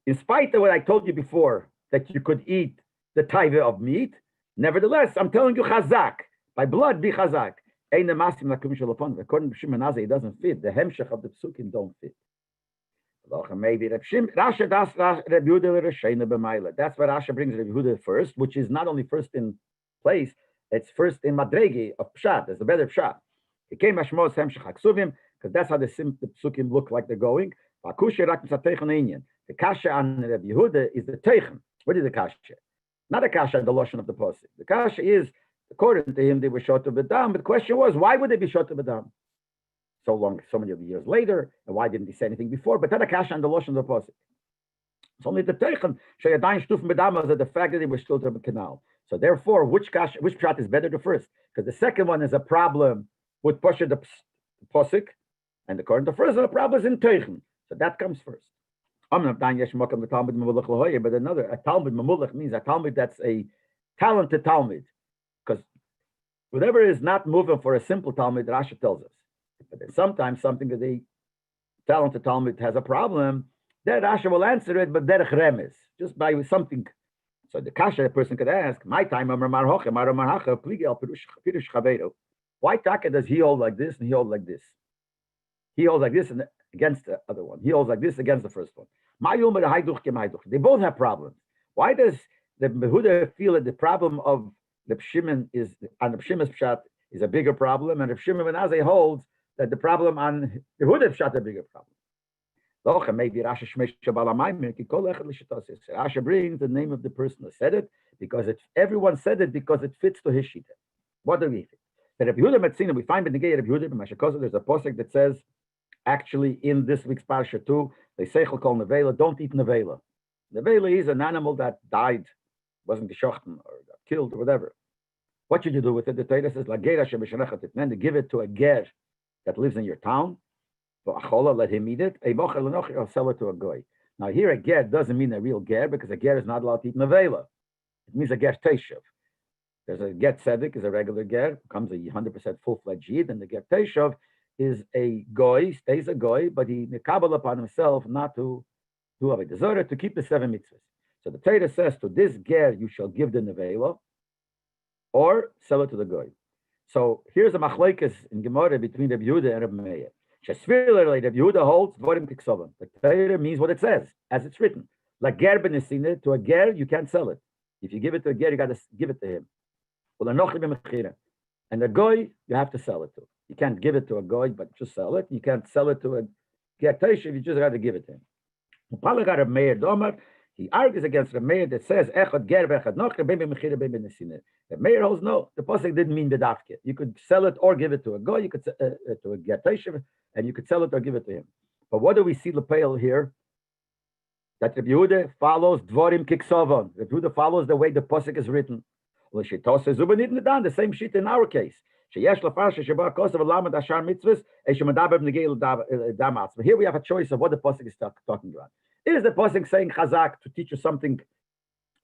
In spite of what I told you before, that you could eat the taiva of meat, nevertheless, I'm telling you chazak. By blood, be chazak. According to Shimon Nazai, it doesn't fit. The hemshech of the psukim don't fit. Maybe that's what Rasha brings Rabbi Yehuda first, which is not only first in place, it's first in madregi of pshat. There's a better pshat. It came Hashmos hemshech haksuvim because that's how the psukim look like they're going. The kasha on Rabbi Yehuda is the teichen. What is the kasha? Not a kasha on the lotion of the pasuk. The kasha is, according to him, they were shot to b'dam. But the question was, why would they be shot to b'dam? So many years later, and why didn't he say anything before? But Tadakasha and the Loshon of the Pasuk. It's only the Teichen, Shayadain Shtufim B'dama, the fact that they were still to the canal. So therefore, which pshat is better to first? Because the second one is a problem with Pasha the Pasuk, and according to the first one, the problem is in Teichen. So that comes first. But another, a Talmud Mamulach means a Talmud that's a talented Talmud. Because whatever is not moving for a simple Talmud, Rashi tells us. But then sometimes something that the talented Talmud has a problem, that Rasha will answer it, but derech remes, just by something. So the kasha a person could ask, my time, why taka does he hold like this and he hold like this? He holds like this and against the other one. He holds like this against the first one. They both have problems. Why does the Behuda feel that the problem of the Shimon is on the Shimon's pshat is a bigger problem, and if Shimon ben Azai holds that the problem on the Yehuda pshat is a bigger problem? Maybe Rasha brings the name of the person who said it because everyone said it because it fits to his shita. What do we think? The Rabbi Yehuda Metzina, we find in the Gei Rabbi Yehuda Mashikosa, there's a posuk that says, actually in this week's parsha too, they say call nevela, don't eat nevela. Nevela is an animal that died, wasn't geschochten or got killed or whatever. What should you do with it? The Torah says, then to give it to a ger that lives in your town. Let him eat it. Or sell it to a goy. Now here a ger doesn't mean a real ger because a ger is not allowed to eat nevela. It means a ger teishav. There's a ger tzedek is a regular ger, becomes a 100% full-fledged yid, and the ger teishav is a goy, stays a goy, but he mekabel upon himself not to do avodah zarah, to keep the 7 mitzvahs. So the Torah says, to this ger you shall give the nevela, or sell it to the goy. So here's a machlekes in Gemara between Rabbi Yehuda and Rabbi Meir. Shesvirler, Rabbi Yehuda holds dvorim kiksovan. The Torah means what it says, as it's written. Like ger benesine, to a ger you can't sell it. If you give it to a ger, you got to give it to him. And a goy, you have to sell it to. You can't give it to a goy, but just sell it. You can't sell it to a gertesh, you just got to give it to him. He argues against the mayor that says echad ger v'echad nocher bein b'mechira bein b'nesine. The mayor holds no. The pasuk didn't mean bedafke. You could sell it or give it to a goy. You could to a gertesh, and you could sell it or give it to him. But what do we see lepel here? That Rabbi Yehuda follows dvorim kiksovon. Rabbi Yehuda follows the way the pasuk is written. The same shit in our case. Here we have a choice of what the pasuk is talking about. Is the pasuk saying chazak to teach you something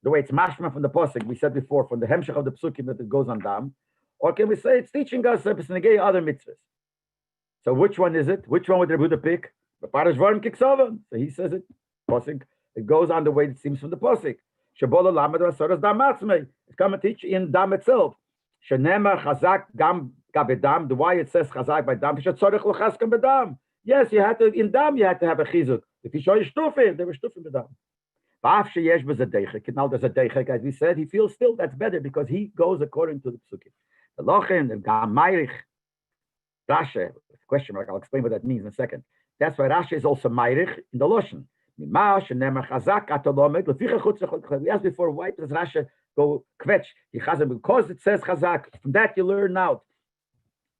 the way it's mashma from the pasuk we said before, from the hemshech of the psukim that it goes on dam, or can we say it's teaching us other mitzvahs? So which one is it? Which one would Rabbi Yehuda pick? The Parshas Varim Kiksovan. So he says it. Pasuk. It goes on the way it seems from the pasuk. Shabola lamed rasoras dam atzmei. It's come and teach in dam itself. Shenemar chazak gam gabedam. The why it says chazak by dam. Shetzorich l'chaskam bedam. Yes, you had to in dam. You had to have a chizuk. If you show you shtufim, they were shtufim bedam. Now there's a deichek, as we said. He feels still that's better because he goes according to the psukim. The lochen the gamayich Rashi question mark. I'll explain what that means in a second. That's why Rashi is also mayrich in the loshen. We asked before, why does Rashi go kvetch? Because it says chazak. From that you learn out.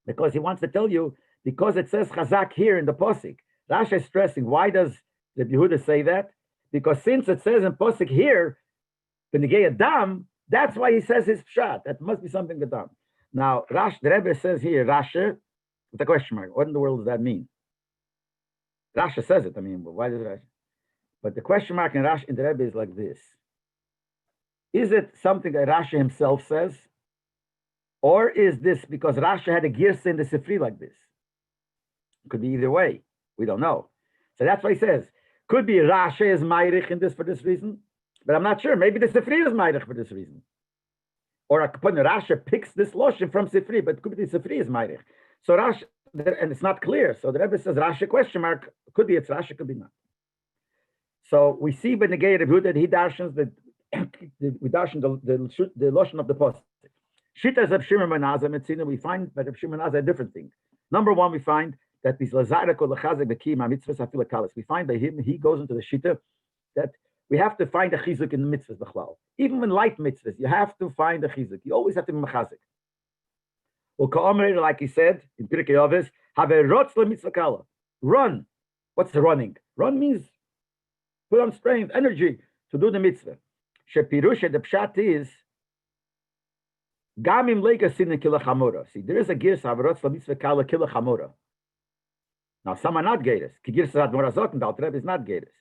Because he wants to tell you, because it says chazak here in the posik. Rashi is stressing, why does the Yehuda say that? Because since it says in posik here, b'negei adam, that's why he says his pshat. That must be something gadam. Now, the Rebbe says here, Rashi, with a question mark. What in the world does that mean? Rashi says it. I mean, why does Rashi? But the question mark in Rashi in the Rebbe is like this: is it something that Rashi himself says, or is this because Rashi had a girsa in the Sifri like this? It could be either way. We don't know. So that's why he says could be Rashi is mayrich in this for this reason, but I'm not sure. Maybe the Sifri is mayrich for this reason, or Rashi picks this loshim from Sifri, but it could be the Sifri is mayrich. So Rashi, and it's not clear. So the Rebbe says Rashi question mark could be it's Rashi, could be not. So we see by Negei Rabbi Yehuda that he darshans the lotion of the post. Shitas of Shimon Manazah Metzina, we find that of Shimon Manazah a different thing. Number one, we find that this Lazara kol lechazek b'kiyim hamitzvahs hafil kalas. We find by him he goes into the shita that we have to find a chizuk in the mitzvahs b'chlal. Even in light mitzvahs, you have to find a chizuk. You always have to be mechazik. Well, ka'omer, like he said in Pirkei Avos, have a rotz mitzvah kala. Run. What's the running? Run means put on strength, energy to do the mitzvah. Shapiro, the pshat is gamim legasin kila chamora. See, there is a girs havrotz mitzvah kala kila chamora. Now, some are not gators. Kigirs admorazot and Alter Rebbe is not gators.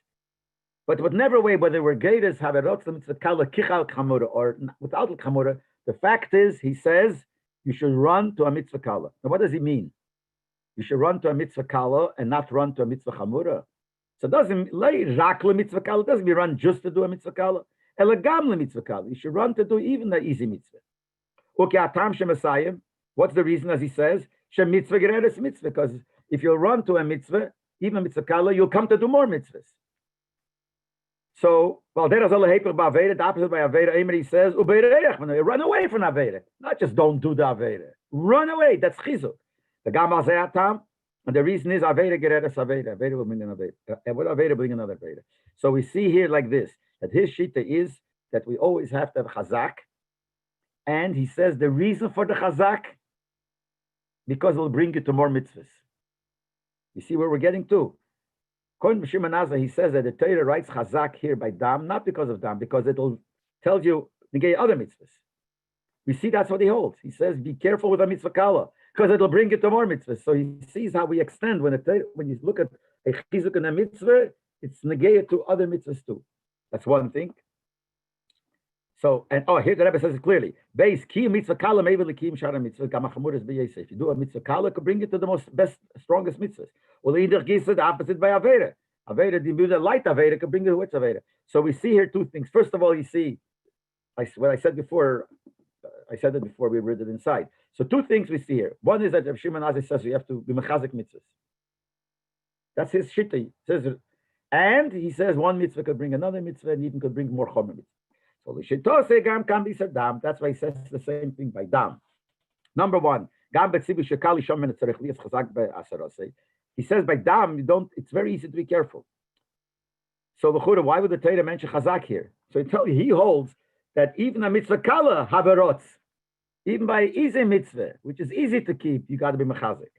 But whatever way, whether we're gators, havrotz mitzvah kala kichal chamora or without chamora, the fact is, he says, you should run to a mitzvah kala. Now, what does he mean? You should run to a mitzvah kala and not run to a mitzvah chamora. So it doesn't rak le mitzvah kala. It doesn't mean run just to do a mitzvah kala. Elegam le mitzvah kala. You should run to do even the easy mitzvah. Okay, atam shemasayim. What's the reason? As he says, shem mitzvah gereres mitzvah. Because if you run to a mitzvah, even a mitzvah kala, you'll come to do more mitzvahs. So, well, there is all the opposite by avera. Emery says, run away from avera. Not just don't do the avera. Run away. That's chizuk. The gamal zeyatam. And the reason is avera gereres avera. Avera will bring an avera. And what avera bring another avera? So we see here like this, that his shita is that we always have to have chazak. And he says the reason for the chazak, because it will bring you to more mitzvahs. You see where we're getting to? According to Shimon Azah, he says that the Torah writes chazak here by dam, not because of dam, because it'll tell you negate other mitzvahs. We see that's what he holds. He says, be careful with a mitzvah kala, because it'll bring you to more mitzvahs. So he sees how we extend when you look at a chizuk and a mitzvah, it's negated to other mitzvahs too. That's one thing. So, and here the Rebbe says it clearly. Base ki mitzvah kala maybe likim shara mitzvah gamachamuris b'yesef. If you do a mitzvah kala, could bring it to the strongest mitzvahs. Well, either gisa the opposite by avera. Avera, the light avera, could bring it to which avera. So we see here two things. First of all, you see, what I said before. I said it before we read it inside. So two things we see here. One is that Rav Shimon Azai says you have to be mechazik mitzvahs. That's his shita. He says, and he says one mitzvah could bring another mitzvah, and even could bring more chomer mitzvah. So the shita say gam kan be dam. That's why he says the same thing by dam. Number one, gam betzibu shekali shomen tzarich liyas chazak be'asarosei. He says by dam, you don't. It's very easy to be careful. So the why would the Torah mention chazak here? So he holds that even a mitzvah kala haverotz, even by easy mitzvah, which is easy to keep, you got to be mechazik.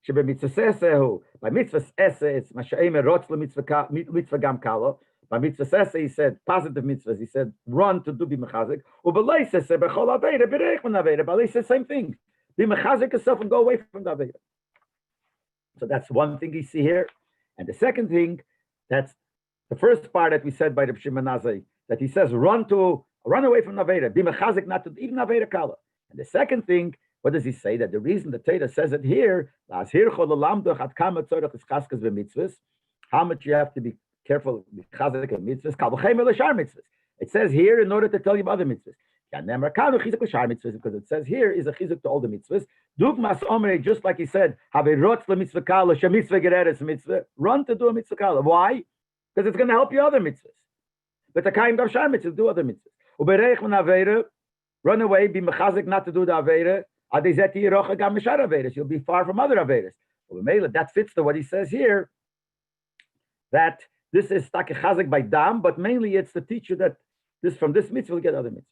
Shebe mitzvah sesehu, by mitzvah esse, it's masha'im erotz mitzvah gam kala. By mitzvah sese, he said positive mitzvahs. He said run to do be mechazik. Ubelei sese bechol aveira bereich min aveira. Balei says same thing. Be mechazik yourself and go away from the aveira. So that's one thing you see here, and the second thing, that's the first part that we said by the Shimon Azai, that he says run away from Avera, be mechazik not to even Avera kala. And the second thing, what does he say? That the reason the Torah says it here, how much you have to be careful mechazik and mitzvahs. It says here in order to tell you about other mitzvahs. Because it says here is a chizuk to all the mitzvahs. Dugmas omre, just like he said, run to do a mitzvah kala. Why? Because it's going to help you other mitzvahs. But the kind of shar mitzvahs do other mitzvahs. Ubereich min avera, run away, be mechazik not to do the avera. Adezeti yirocha gam mishar averas. You'll be far from other averas. That fits to what he says here. That this is chazik by dam, but mainly it's to teach you that from this mitzvah will get other mitzvahs.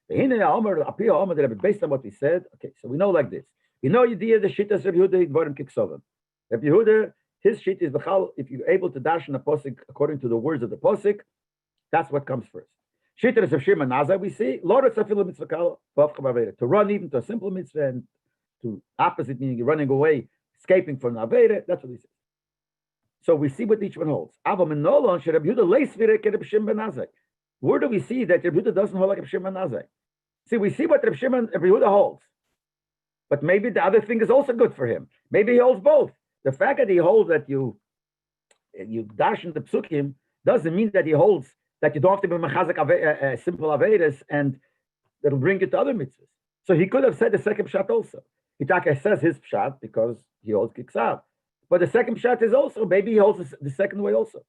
Based on what we said, okay, so we know like this. We know the shittas Rabbi Yehuda Dvarim Kiksovim. Rabbi Yehuda, his shit is b'chal. If you're able to dash in a posik according to the words of the posik, that's what comes first. Shittas of Shimon Nazar, we see to run even to a simple mitzvah and to opposite meaning running away, escaping from the avera. That's what he says. So we see what each one holds. Where do we see that Rabbi Yehuda doesn't hold like Rabbi Shimon Nazai? See, we see what Rabbi Yehuda holds, but maybe the other thing is also good for him. Maybe he holds both. The fact that he holds that you dash in the psukim doesn't mean that he holds that you don't have to be mechazik simple avedas and that'll bring you to other mitzvahs. So he could have said the second pshat also. Hitaka says his pshat because he holds kiksav, but the second pshat is also maybe he holds the second way also.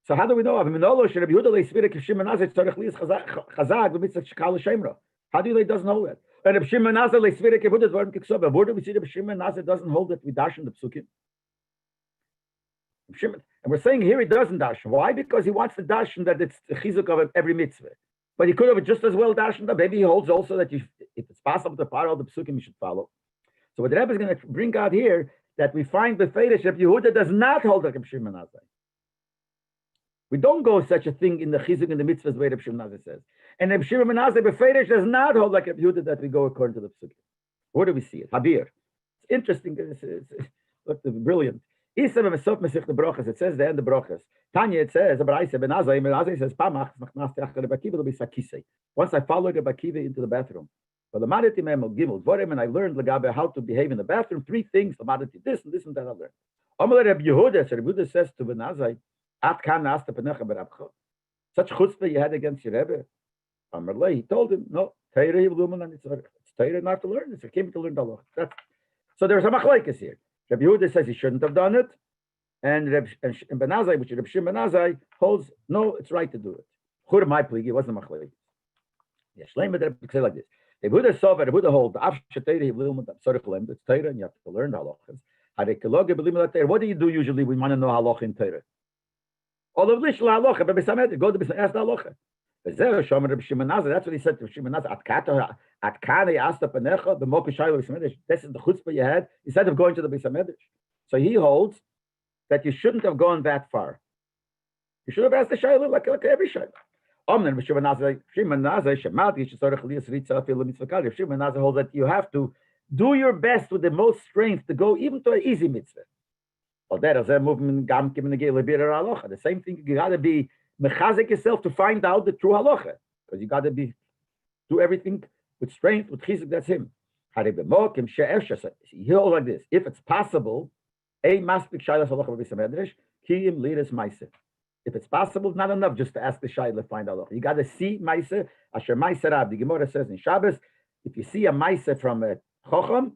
So how do we know? How do you know he doesn't hold that? And if Shimon Nazar where do we see that Shimon Nazar doesn't hold that we dash in the psukim? And we're saying here he doesn't dash. Why? Because he wants to dash that it's the chizuk of every mitzvah. But he could have just as well dashed that. Maybe he holds also that if it's possible to follow the psukim, you should follow. So what the Rebbe is going to bring out here, that we find the Feidish Rabbi Yehuda does not hold like Shimon Nazar. We don't go such a thing in the chizuk and the mitzvahs way Rabbi Shimon Nazar says. And Rabbi Shimon Nazar befeidish does not hold like Rabbi Yehuda that we go according to the psukim. Where do we see it? Habir. It's interesting. It's brilliant. It says the end of brachas. Tanya, it says, Ben says, once I followed Rabbi Akiva into the bathroom. And I learned how to behave in the bathroom. 3 things. This and this and that I learned. Rabbi Yehuda says to Ben Azai, such chutzpah you had against your Rebbe. He told him, no, it's Torah not to learn. It's a came to learn the law. So there's a machlekes here. Rabbi Yehuda says he shouldn't have done it, and Ben Azai, which is Rabbi Shimon Azai, holds no, it's right to do it. Chur my plea, it wasn't a machlekes. Yeah, Shleimer that say like this. Rabbi Yehuda saw, but Rabbi Yehuda holds it's Torah, and you have to learn the halachas. What do you do usually when you want to know halacha in Torah? All of this halacha, but go to ask the halacha. That's what he said to Shimon Nazar. This is the chutzpah you had instead of going to the Beis HaMedrash. So he holds that you shouldn't have gone that far. You should have asked the shayla like every shayla. Shimon Nazar holds that you have to do your best with the most strength to go even to an easy mitzvah. The same thing, you got to be mechazik yourself to find out the true halacha, because you got to do everything with strength, with chizuk. That's him. He holds like this: if it's possible, a maspik shaylas halacha b'bisamedrash kiyim liras ma'aser. If it's possible, it's not enough just to ask the shayla find halacha. You got to see ma'aser. Asher ma'aser Rab. The Gemara says in Shabbos, if you see a ma'aser from a chocham,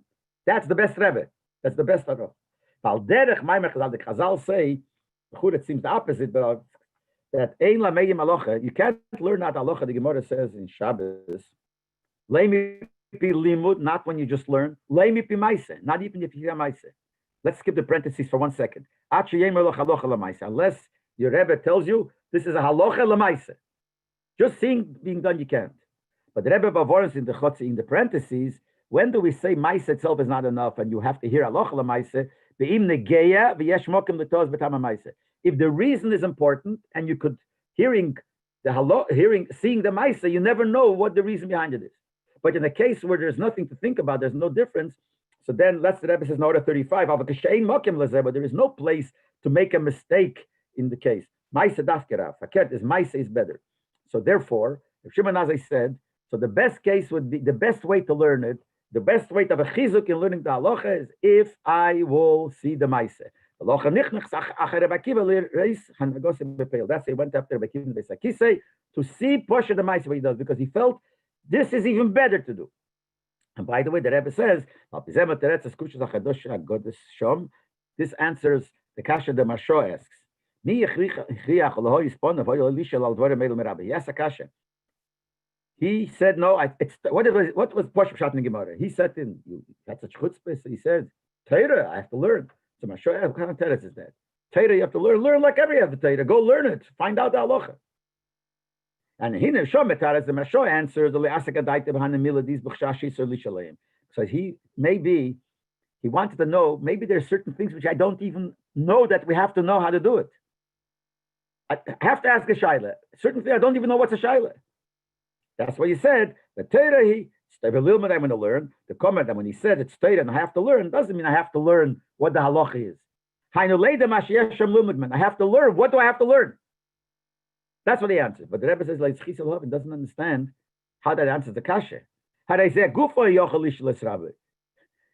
that's the best rebbe. That's the best halacha. Val derech ma'amer chazal. The chazal say, it seems the opposite, but that ein lameyim halacha. You can't learn that halacha. The Gemara says in Shabbos, leimi pi limud, not when you just learn. Leimi pi ma'aser, not even if you hear ma'aser. Let's skip the parentheses for 1 second. Unless your Rebbe tells you this is a halacha l'maisa. Just seeing being done, you can't. But the Rebbe Bavorans in the chotzi, in the parentheses, when do we say maisa itself is not enough and you have to hear halacha l'maisa? If the reason is important and you could seeing the maisa, you never know what the reason behind it is. But in a case where there's nothing to think about, there's no difference. So then, let's the Rebbe says, Nora 35, but there is no place to make a mistake in the case. Maisa dafkerav, faket is maisa is better. So therefore, if Shimon Azai said, so the best case would be, the best way to learn it, the best way to have a chizuk in learning the halacha is if I will see the maisa. That's he went after Rabbi Akiva to see Posha the maisa what he does, because he felt this is even better to do. And by the way, the Rebbe says, this answers the kasha the Marsho asks. Yes, a kasha. He said, no, what was Posh Pshat in the Gemara? He said, you got such chutzpah. So he said, Torah, I have to learn. So Marsho asks, what kind of Torah is that? Torah, you have to learn like every other Torah. Go learn it, find out the halacha. And Hine Shometaras, the Masho answers the Leasakadaita behind the Miladis Bukhshashis or Lishalayim. So he wanted to know, maybe there's certain things which I don't even know that we have to know how to do it. I have to ask a Shaila. Certain things I don't even know what's a Shaila. That's what he said. The Torah, I'm going to learn. The comment that when he said it's Torah and I have to learn, doesn't mean I have to learn what the halacha is. I have to learn. What do I have to learn? That's what he answered. But the Rebbe says, like, it doesn't understand how that answers the kasha. Had I said,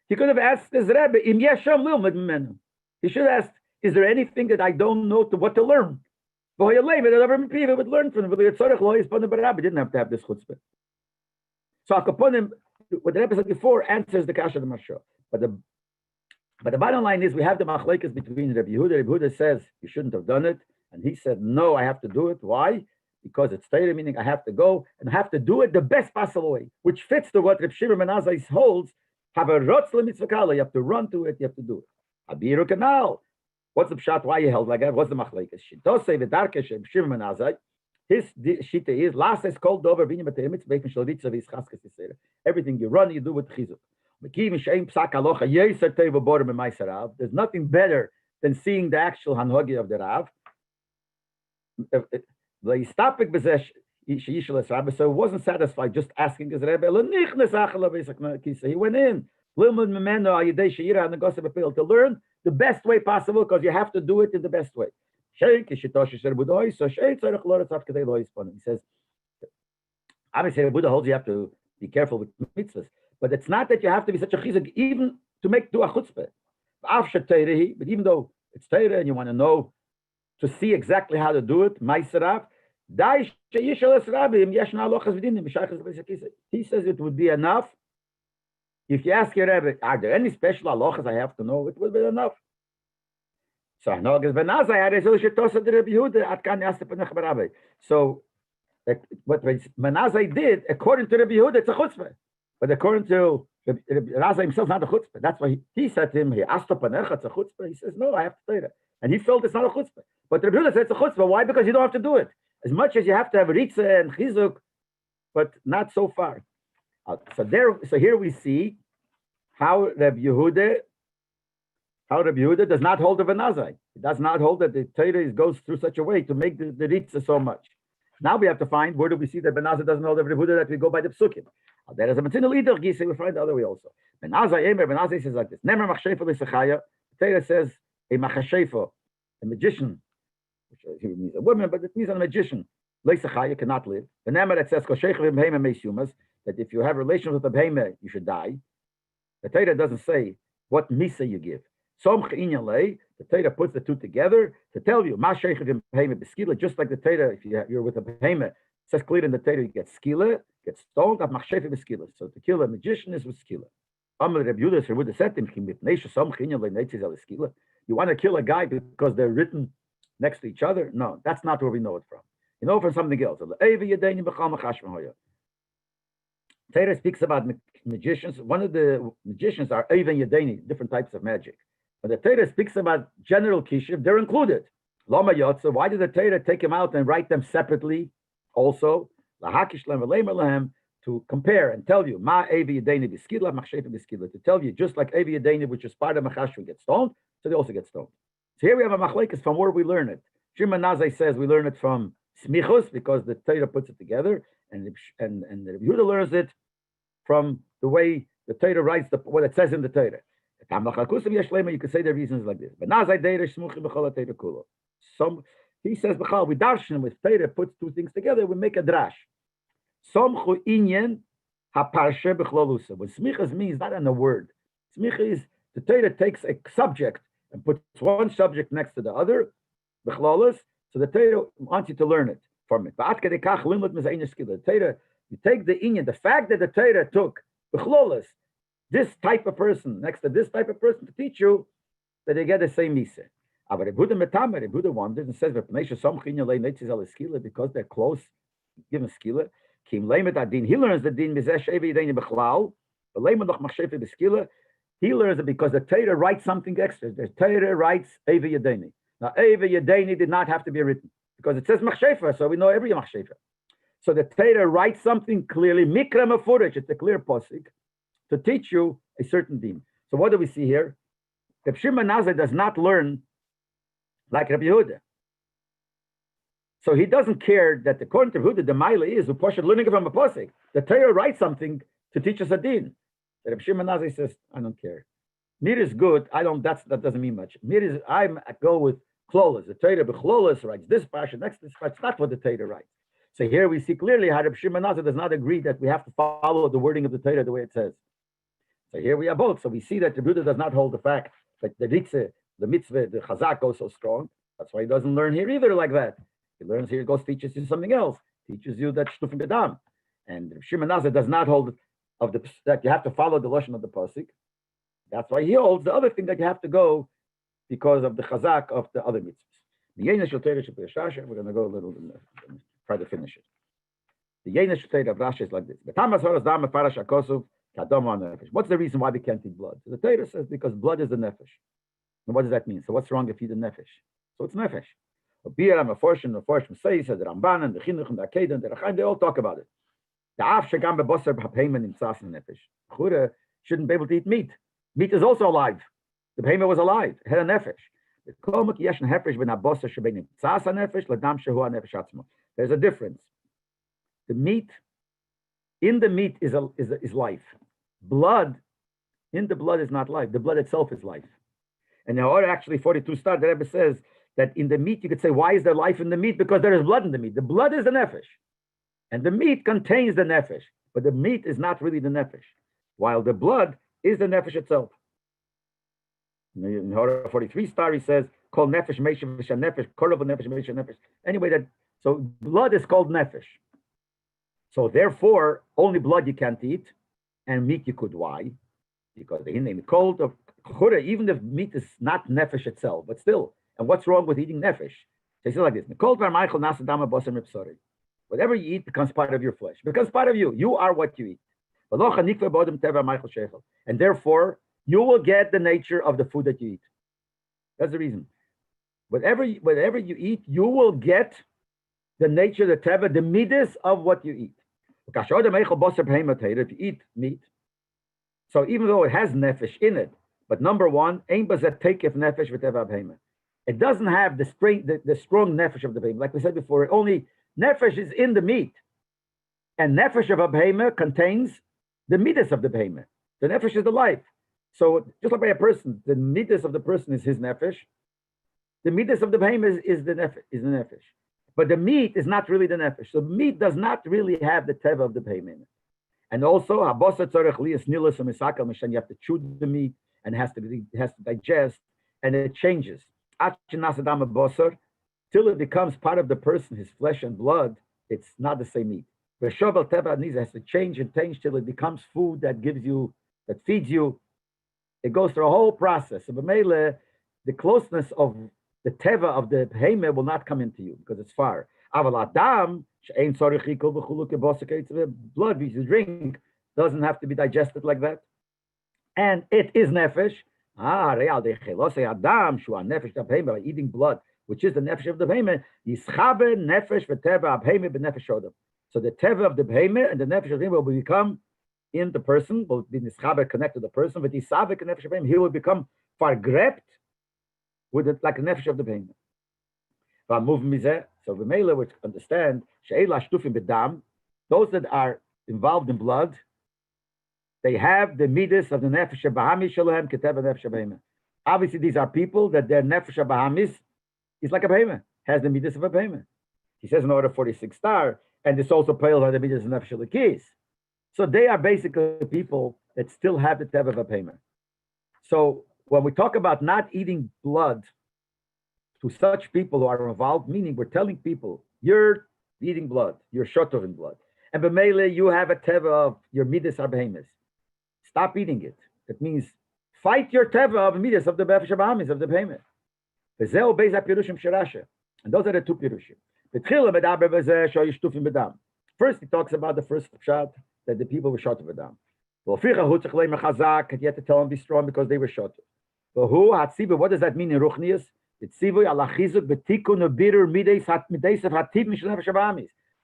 he could have asked his Rebbe, he should have asked, is there anything that I don't know what to learn? Would learn from him. He didn't have to have this chutzpah. So Akaponim, what the Rebbe said before, answers the kasha of the Marsha. But the bottom line is, we have the machlekes between Rabbi Yehuda. Rabbi Yehuda says, you shouldn't have done it. And he said, no, I have to do it. Why? Because it's Torah, meaning I have to go and have to do it the best possible way, which fits to what Reb Shimon ben Azai holds. Have a rotz l'mitzvah. You have to run to it. You have to do it. Abiru kanal. What's the pshat? Why you held like that? What's the machlekes? Shitosei v'darkesh Reb Shimon ben Azai. His shita is last is called dover v'nim b'teimitz b'eifin shloritza v'yischaskas yisera. Everything you run, you do with chizuk. There's nothing better than seeing the actual hanhogi of the Rav. So he wasn't satisfied just asking his Rebbe. He went in to learn the best way possible, because you have to do it in the best way. He says, obviously, the Buddha holds you have to be careful with mitzvahs, but it's not that you have to be such a chizuk even to do a chutzpah. But even though it's Torah and you want to know, to see exactly how to do it, he says it would be enough. If you ask your Rebbe, are there any special halachas I have to know? It would be enough. So what Menazai did, according to Rabbi Yehuda, it's a chutzpah. But according to Raza himself, not a chutzpah. That's why he said to him, he asked it's a chutzpah. He says, no, I have to say that. And he felt it's not a chutzpah. But Rabbi Yehuda said it's a chutzpah. Why? Because you don't have to do it. As much as you have to have ritza and chizuk, but not so far. So here we see how Rabbi Yehuda does not hold of a nazai. He does not hold that the Torah goes through such a way to make the ritza so much. Now we have to find, where do we see that Benazai doesn't hold of Rabbi Yehuda, that we go by the psukim. There is a mitzvah leader, we find the other way also. Benazai says like this. Nemer machshefo l'sechaya. The Torah says a machshefo, a magician, which here means a woman, but it means a magician. Leisachaya cannot live. The Nama that says that if you have relations with a behema, you should die. The Torah doesn't say what misa you give. The Torah puts the two together to tell you, just like the Torah, if you're with a behema, it says clearly in the Torah, you get skila, get stoned, so to kill a magician is with skila. You want to kill a guy because they're written next to each other? No, that's not where we know it from. You know from something else. Torah speaks about magicians. One of the magicians are Even Yedeni, different types of magic. When the Torah speaks about general kishiv, they're included. Lama Yotza, why did the Torah take them out and write them separately also? To compare and tell you, Ma Evi Yedeni Biskila, Machshefa Biskila, to tell you, just like Evi Yedeni, which is part of Machashva, gets stoned, so they also get stoned. So here we have a machlekes from where we learn it. Shimon Nazai says we learn it from Sichos because the Torah puts it together, and the Yehuda learns it from the way the Torah writes what it says in the Torah. You could say the reasons like this. But Nazai he says we darshan with Torah puts two things together, we make a drash. Somchu inyan haparsha b'chlolusa. What smichas means not in a word. Smicha is the Torah takes a subject and puts one subject next to the other, b'chlolus. So the Torah wants you to learn it from it. The Torah, you take the inyan, the fact that the Torah took b'chlolus, this type of person next to this type of person to teach you that they get the same misa. But Rebuda wonders and says because they're close, given skila. He learns the din. He learns it because the Torah writes something extra. The Torah writes Eva Yedeni. Now, Eva Yedeni did not have to be written because it says Machshefa, so we know every Machshefa. So the Torah writes something clearly, Mikra Mefurish, it's a clear posik, to teach you a certain din. So what do we see here? Reb Shimon Nazai does not learn like Rabbi Yehuda. So he doesn't care that according to Yehuda, the Maila is Upashad learning from a posik. The Torah writes something to teach us a din. The Reb Shimon Nazai says, I don't care. Mir is good. That doesn't mean much. Mir is I go with Klolas. The Torah b'Chlolas writes this parsha, next this parsha. It's not what the Torah writes. So here we see clearly how Reb Shimon Nazai does not agree that we have to follow the wording of the Torah the way it says. So here we are both. So we see that the Buddha does not hold the fact that the Ritze, the mitzvah, the chazak goes so strong. That's why he doesn't learn here either like that. He learns here, goes teaches you something else. Teaches you that shtufim bedam. And Shimon Nazar does not hold that you have to follow the lashon of the pasuk. That's why he holds the other thing that you have to go because of the chazak of the other mitzvahs. We're going to go a little try to finish it. The Yeina Shutei of Rashi is like this. What's the reason why we can't eat blood? So the Torah says because blood is the nefesh. And what does that mean? So what's wrong if you eat the nefesh? So it's nefesh. The Farshim says the Ramban and the Chinuch and the Akedah and the Rechaim, they all talk about it. The Af Shagam Bebosar B'Hapeiman in Tzas and Nefesh. Chure shouldn't be able to eat meat. Meat is also alive. The Behema was alive. It had a nefesh. There's a difference. The meat, in the meat is life. Blood, in the blood is not life. The blood itself is life. And now, actually, 42 star, the Rebbe says that in the meat, you could say, why is there life in the meat? Because there is blood in the meat. The blood is the nefesh. And the meat contains the nefesh. But the meat is not really the nefesh. While the blood is the nefesh itself. In Horah 43 star, he says, called nefesh, meishav, nefesh, korov nefesh, meishav, nefesh. Anyway, so blood is called nefesh. So therefore, only blood you can't eat, and meat you could. Why? Because the name cold of chura, even if meat is not nefesh itself, but still. And what's wrong with eating nefesh? They say like this: whatever you eat becomes part of your flesh, becomes part of you. You are what you eat. And therefore, you will get the nature of the food that you eat. That's the reason. Whatever you eat, you will get the nature, the teva, the midas of what you eat. If you eat meat, so even though it has nefesh in it, but number one, it doesn't have the strong nefesh of the behema. Like we said before, only nefesh is in the meat, and nefesh of a behema contains the midas of the behema. The nefesh is the life. So just like by a person, the midas of the person is his nefesh, The midas of the behemoth is the nefesh. But the meat is not really the nefesh. So meat does not really have the teva of the behemoth. And also, you have to chew the meat and it has to digest, and it changes. Till it becomes part of the person, his flesh and blood, it's not the same meat. The shovel teva has to change till it becomes food that feeds you. It goes through a whole process. So b'meile, the closeness of the teva of the behemoth will not come into you because it's far. Aval adam blood which you drink doesn't have to be digested like that, and it is nefesh. By eating blood, which is the nefesh of the behemoth, nefesh v'teva. So the teva of the behemoth and the nefesh of the behemoth will become in the person, will be nischaber connected to the person, but he will become fargrept with it like a nefesh of the behemoth. So the mele would understand those that are involved in blood, they have the midas of the nefesh bahami shalom keteva nefesh behemoth. Obviously, these are people that their nefesh bahamis is like a behemoth, has the midas of a behemoth. He says in order 46 star, and this also pales on the midas of nefesh lekis. So they are basically people that still have the teva of a behemoth. So when we talk about not eating blood to such people who are involved, meaning we're telling people, you're eating blood, you're shotov in blood. And b'meile, you have a teva of your midas behemoth. Stop eating it. That means fight your teva of midas of the behemoth of the behemoth. And those are the two pirushim. First, he talks about the first shot that the people were shotov adam. Well, you have to tell them be strong because they were shotov. What does that mean in Ruchnius?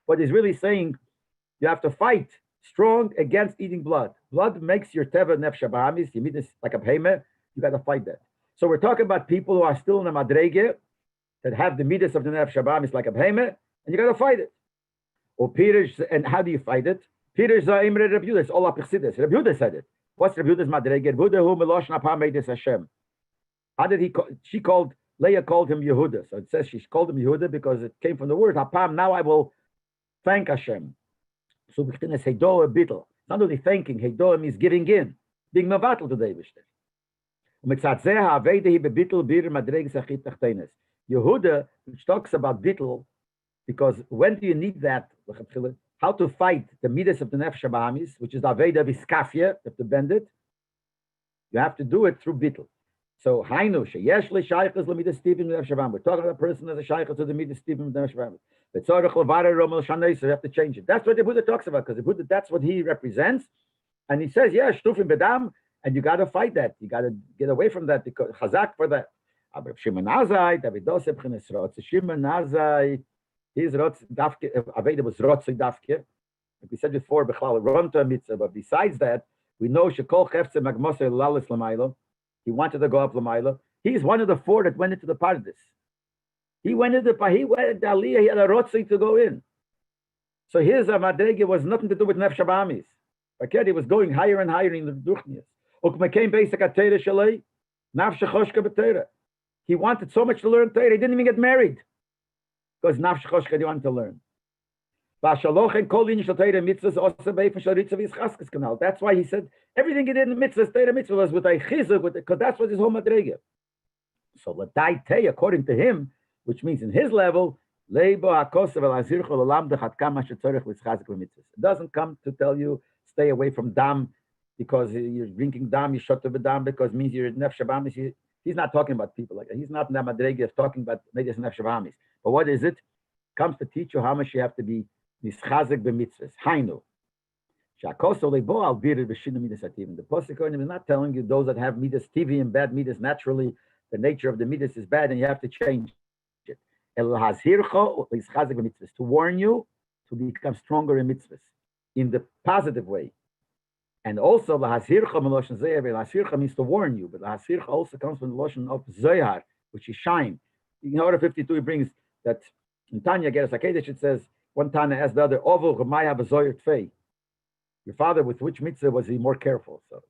What he's really saying, you have to fight strong against eating blood. Blood makes your teva nefesh ba'amis. You meet this like a behemoth. You got to fight that. So we're talking about people who are still in the madrege that have the midas of the nefesh ba'amis like a behemoth, and you got to fight it. And how do you fight it? Peter's Imre Rabbi Yehuda. It's all up Chassidus. Rabbi Yehuda said it. What's Rabbi Yehuda's madrege? Yehuda melosh napam meidus Hashem. How did he? Leah called him Yehuda. So it says she called him Yehuda because it came from the word Hapam. Now I will thank Hashem. So we can say Heidoa bittel. It's not only thanking. Heidoa means giving in, being mevatel to the Eibishter. Yehuda, which talks about bittel, because when do you need that? How to fight the midas of the nefesh bahamis, which is the aveda viskafia, you have to bend it. You have to do it through bittel. So hainu sheyesh le shaychus le midas tivim nefesh bahamis. We're talking about a person as a shaychus to the midas tivim nefesh bahamis. But tzarich levara romel shanei, so you have to change it. That's what the Buddha talks about, because the Buddha, that's what he represents, and he says, yeah, shtufim bedam, and you got to fight that. You got to get away from that because chazak for that. Shimon Azai, David Doseb Chinesrot, Shimon Azai. His rotz dafke aveda was rotzig dafke. Like we said before, bechlal run to a mitzvah. But besides that, we know shekol chefze magmosei lalis lamaylo. He wanted to go up lamaylo. He's one of the four that went into the Parshas. He went into Aliyah. He had a rotzig to go in. So his madrege was nothing to do with nefesh bahamis. Okay, he was going higher and higher in the duchnias. Ukmekein basic atera shalei nafshe choshka b'teira. He wanted so much to learn Torah. He didn't even get married. Because nafsh choshka you want to learn. That's why he said everything he did in mitzvahs, Torah mitzvah was with a chizuk, because that's what his whole madrege. So l'daitei, according to him, which means in his level, it doesn't come to tell you stay away from dam because you're drinking dam, you shut up the dam because it means you're nefesh bahamis. He's not talking about people like that. He's not in that madrege of talking about maybe it's nefesh bahamis. But what is it? Comes to teach you how much you have to be nischazik b'mitzvahs. Hainu. The Pasuk is not telling you those that have midas TV and bad midas naturally, the nature of the midas is bad and you have to change it. To warn you to become stronger in mitzvahs in the positive way. And also lahazircha means to warn you, but lahazircha also comes from the lotion of zohar, which is shine. In order 52, he brings that in Tanya Geras HaKedesh, it says, one Tanya asked the other, Ovo Ramaya B'Zoyer Tfei. Your father, with which mitzvah was he more careful? So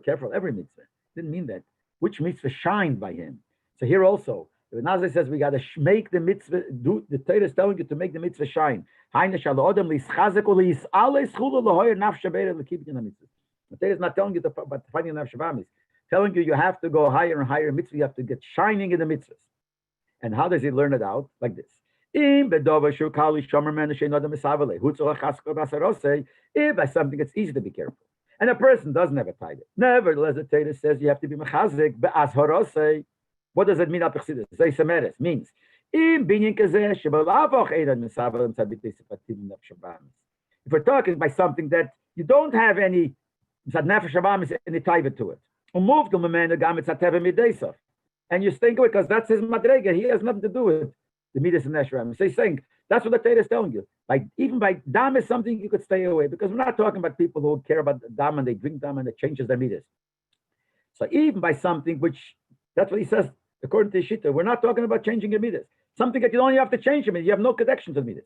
careful, every mitzvah. Didn't mean that. Which mitzvah shined by him? So here also, The Nazir says we got to make the mitzvah. The Torah is telling you to make the mitzvah shine. The Torah is not telling you about finding the nafshabamis. Telling you have to go higher and higher mitzvah. You have to get shining in the mitzvahs. And how does he learn it out? Like this. If by something it's easy to be careful. And a person doesn't have a tithe. Nevertheless, the Torah says you have to be mechazik be'az. What does it mean? Means if we're talking by something that you don't have any tithe to it, and you think because that's his madrega, he has nothing to do with the midas and neshram. So he's saying that's what the Torah is telling you. Like even by dam is something you could stay away, because we're not talking about people who care about dam and they drink dam and it changes their midas. So even by something which that's what he says according to Shita, we're not talking about changing your midas. Something that you don't have to change your midas. You have no connection to the midas.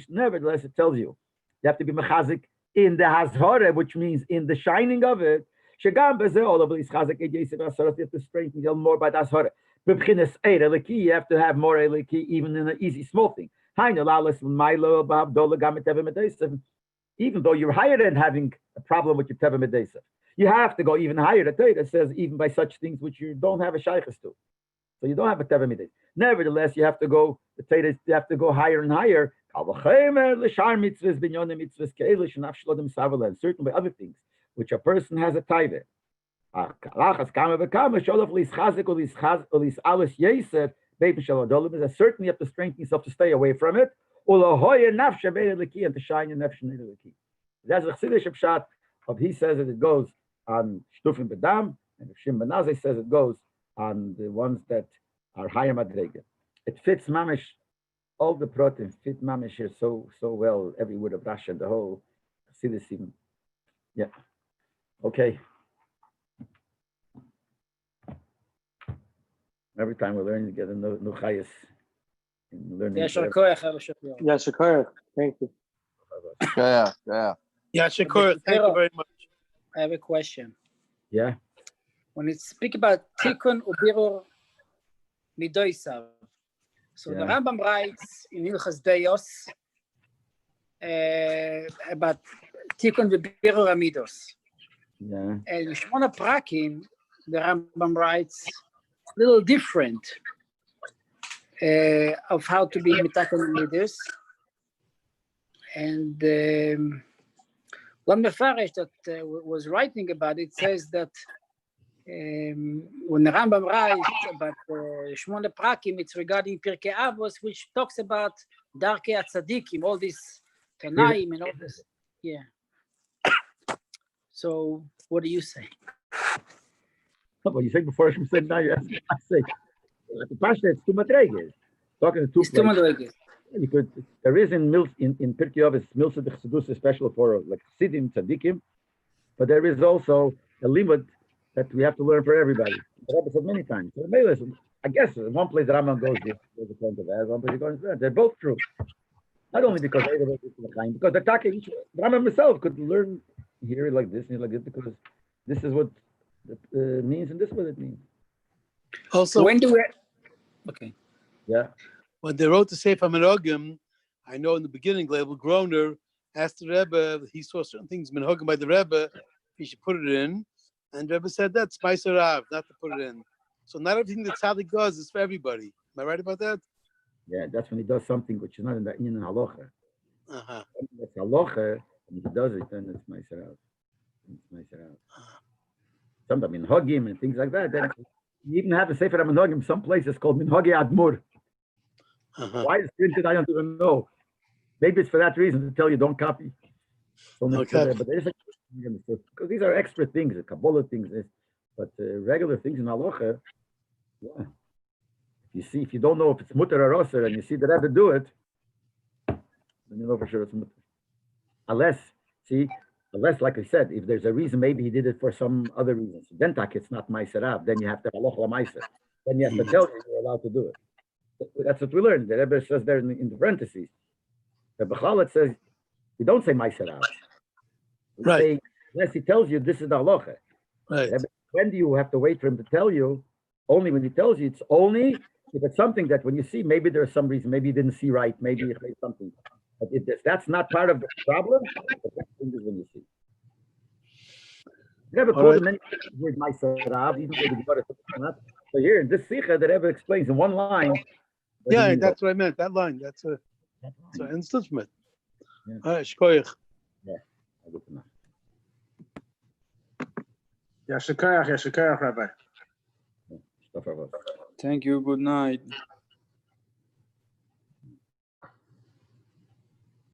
Nevertheless, it tells you have to be mechazik in the hazhara, which means in the shining of it. You have to strengthen more by the hazhara. You have to have more eliki even in an easy small thing. Even though you're higher than having a problem with your teva medesav, you have to go even higher. The Torah says even by such things which you don't have a shaykhs to, so you don't have a teva medesav. Nevertheless, you have to go. The Torah you have to go higher and higher. And certain by other things which a person has a tithe. Certainly you have to strengthen yourself to stay away from it. And to shine your nefesh in the leki. That's a chsidish pshat of he says that it goes on shtufim bedam, and Shim Ben Azai says it goes on the ones that are higher madrega. It fits mamish, all the protein fit mamish here so well, every word of Rashi and the whole chsidish even. Yeah. Okay. Every time we're learning to get a new chayas. Yes, Shapiro. Thank you. Yeah. Shapiro, thank you very much. I have a question. Yeah. When it speak about tikkun ubirur midoisav, so the Rambam writes in Hilchas Deos about tikkun ubirur amidos. Yeah. And Shmona Prakim, the Rambam writes a little different of how to be mitaken midos. And one Mefarish that was writing about it says that when the Rambam writes about Shmona Prakim, it's regarding Pirkei Avos, which talks about Darkei Atzadikim, all this Tanaim and all this. Yeah. So, what do you say? What you say before Hashem said, now you have to say. The Parshas, it's two madreges. Talking to two It's two madreges. You could, there is in Pirkei Avos, Milsa de Chassidus, special for like Chassidim, Tzadikim, but there is also a limit that we have to learn for everybody. The Rabbi said many times. So I guess one place that Rambam goes there's a point of that, one place he goes there. They're both true. Not only because because the Rambam himself could learn here like this and like this, because this is what it means and this is what it means. Also, when do we? Okay. Yeah. When they wrote the Sefer Menogim, I know in the beginning, Leibel Groner asked the Rebbe, he saw certain things Menogim by the Rebbe, he should put it in, and the Rebbe said that's Meiser Rav, not to put it in. So not everything that Tzaddik does is for everybody. Am I right about that? Yeah, that's when he does something which is not in halacha. Uh-huh. That's halacha, and he does it, then it's Meiser Rav. Sometimes in Hogim and things like that. Then you even have a Sefer Menogim, some places called Minhogi Admur. Uh-huh. Why is printed? I don't even know. Maybe it's for that reason to tell you don't copy. Okay. But there's because these are extra things, Kabbalah things, but regular things in halacha. Yeah. If you don't know if it's mutter or roser, and you see the Rebbe do it, then you know for sure it's mutter. Unless, like I said, if there's a reason, maybe he did it for some other reason. So then it's not Meiser Rav. Then you have to halacha Meiser. Then you have to tell you you're allowed to do it. That's what we learned. The Rebbe says there in the parentheses. The Bechalet says, you don't say Meiser Rav. Right. Unless he tells you this is the halacha. Right. When do you have to wait for him to tell you only when he tells you, it's only if it's something that when you see, maybe there's some reason, maybe you didn't see right, maybe you heard something. But if that's not part of the problem, the best thing is when you see. Rebbe quoted many words, my Sarav, even though the Gemara says it's not. So here in this Sicha, the Rebbe explains in one line. Yeah, that's what I meant. That line. That's a instance from it. Shkoyach. Yeah, good enough. Yeah, Shekayach, Rabbi. Stuff like that. Thank you. Good night.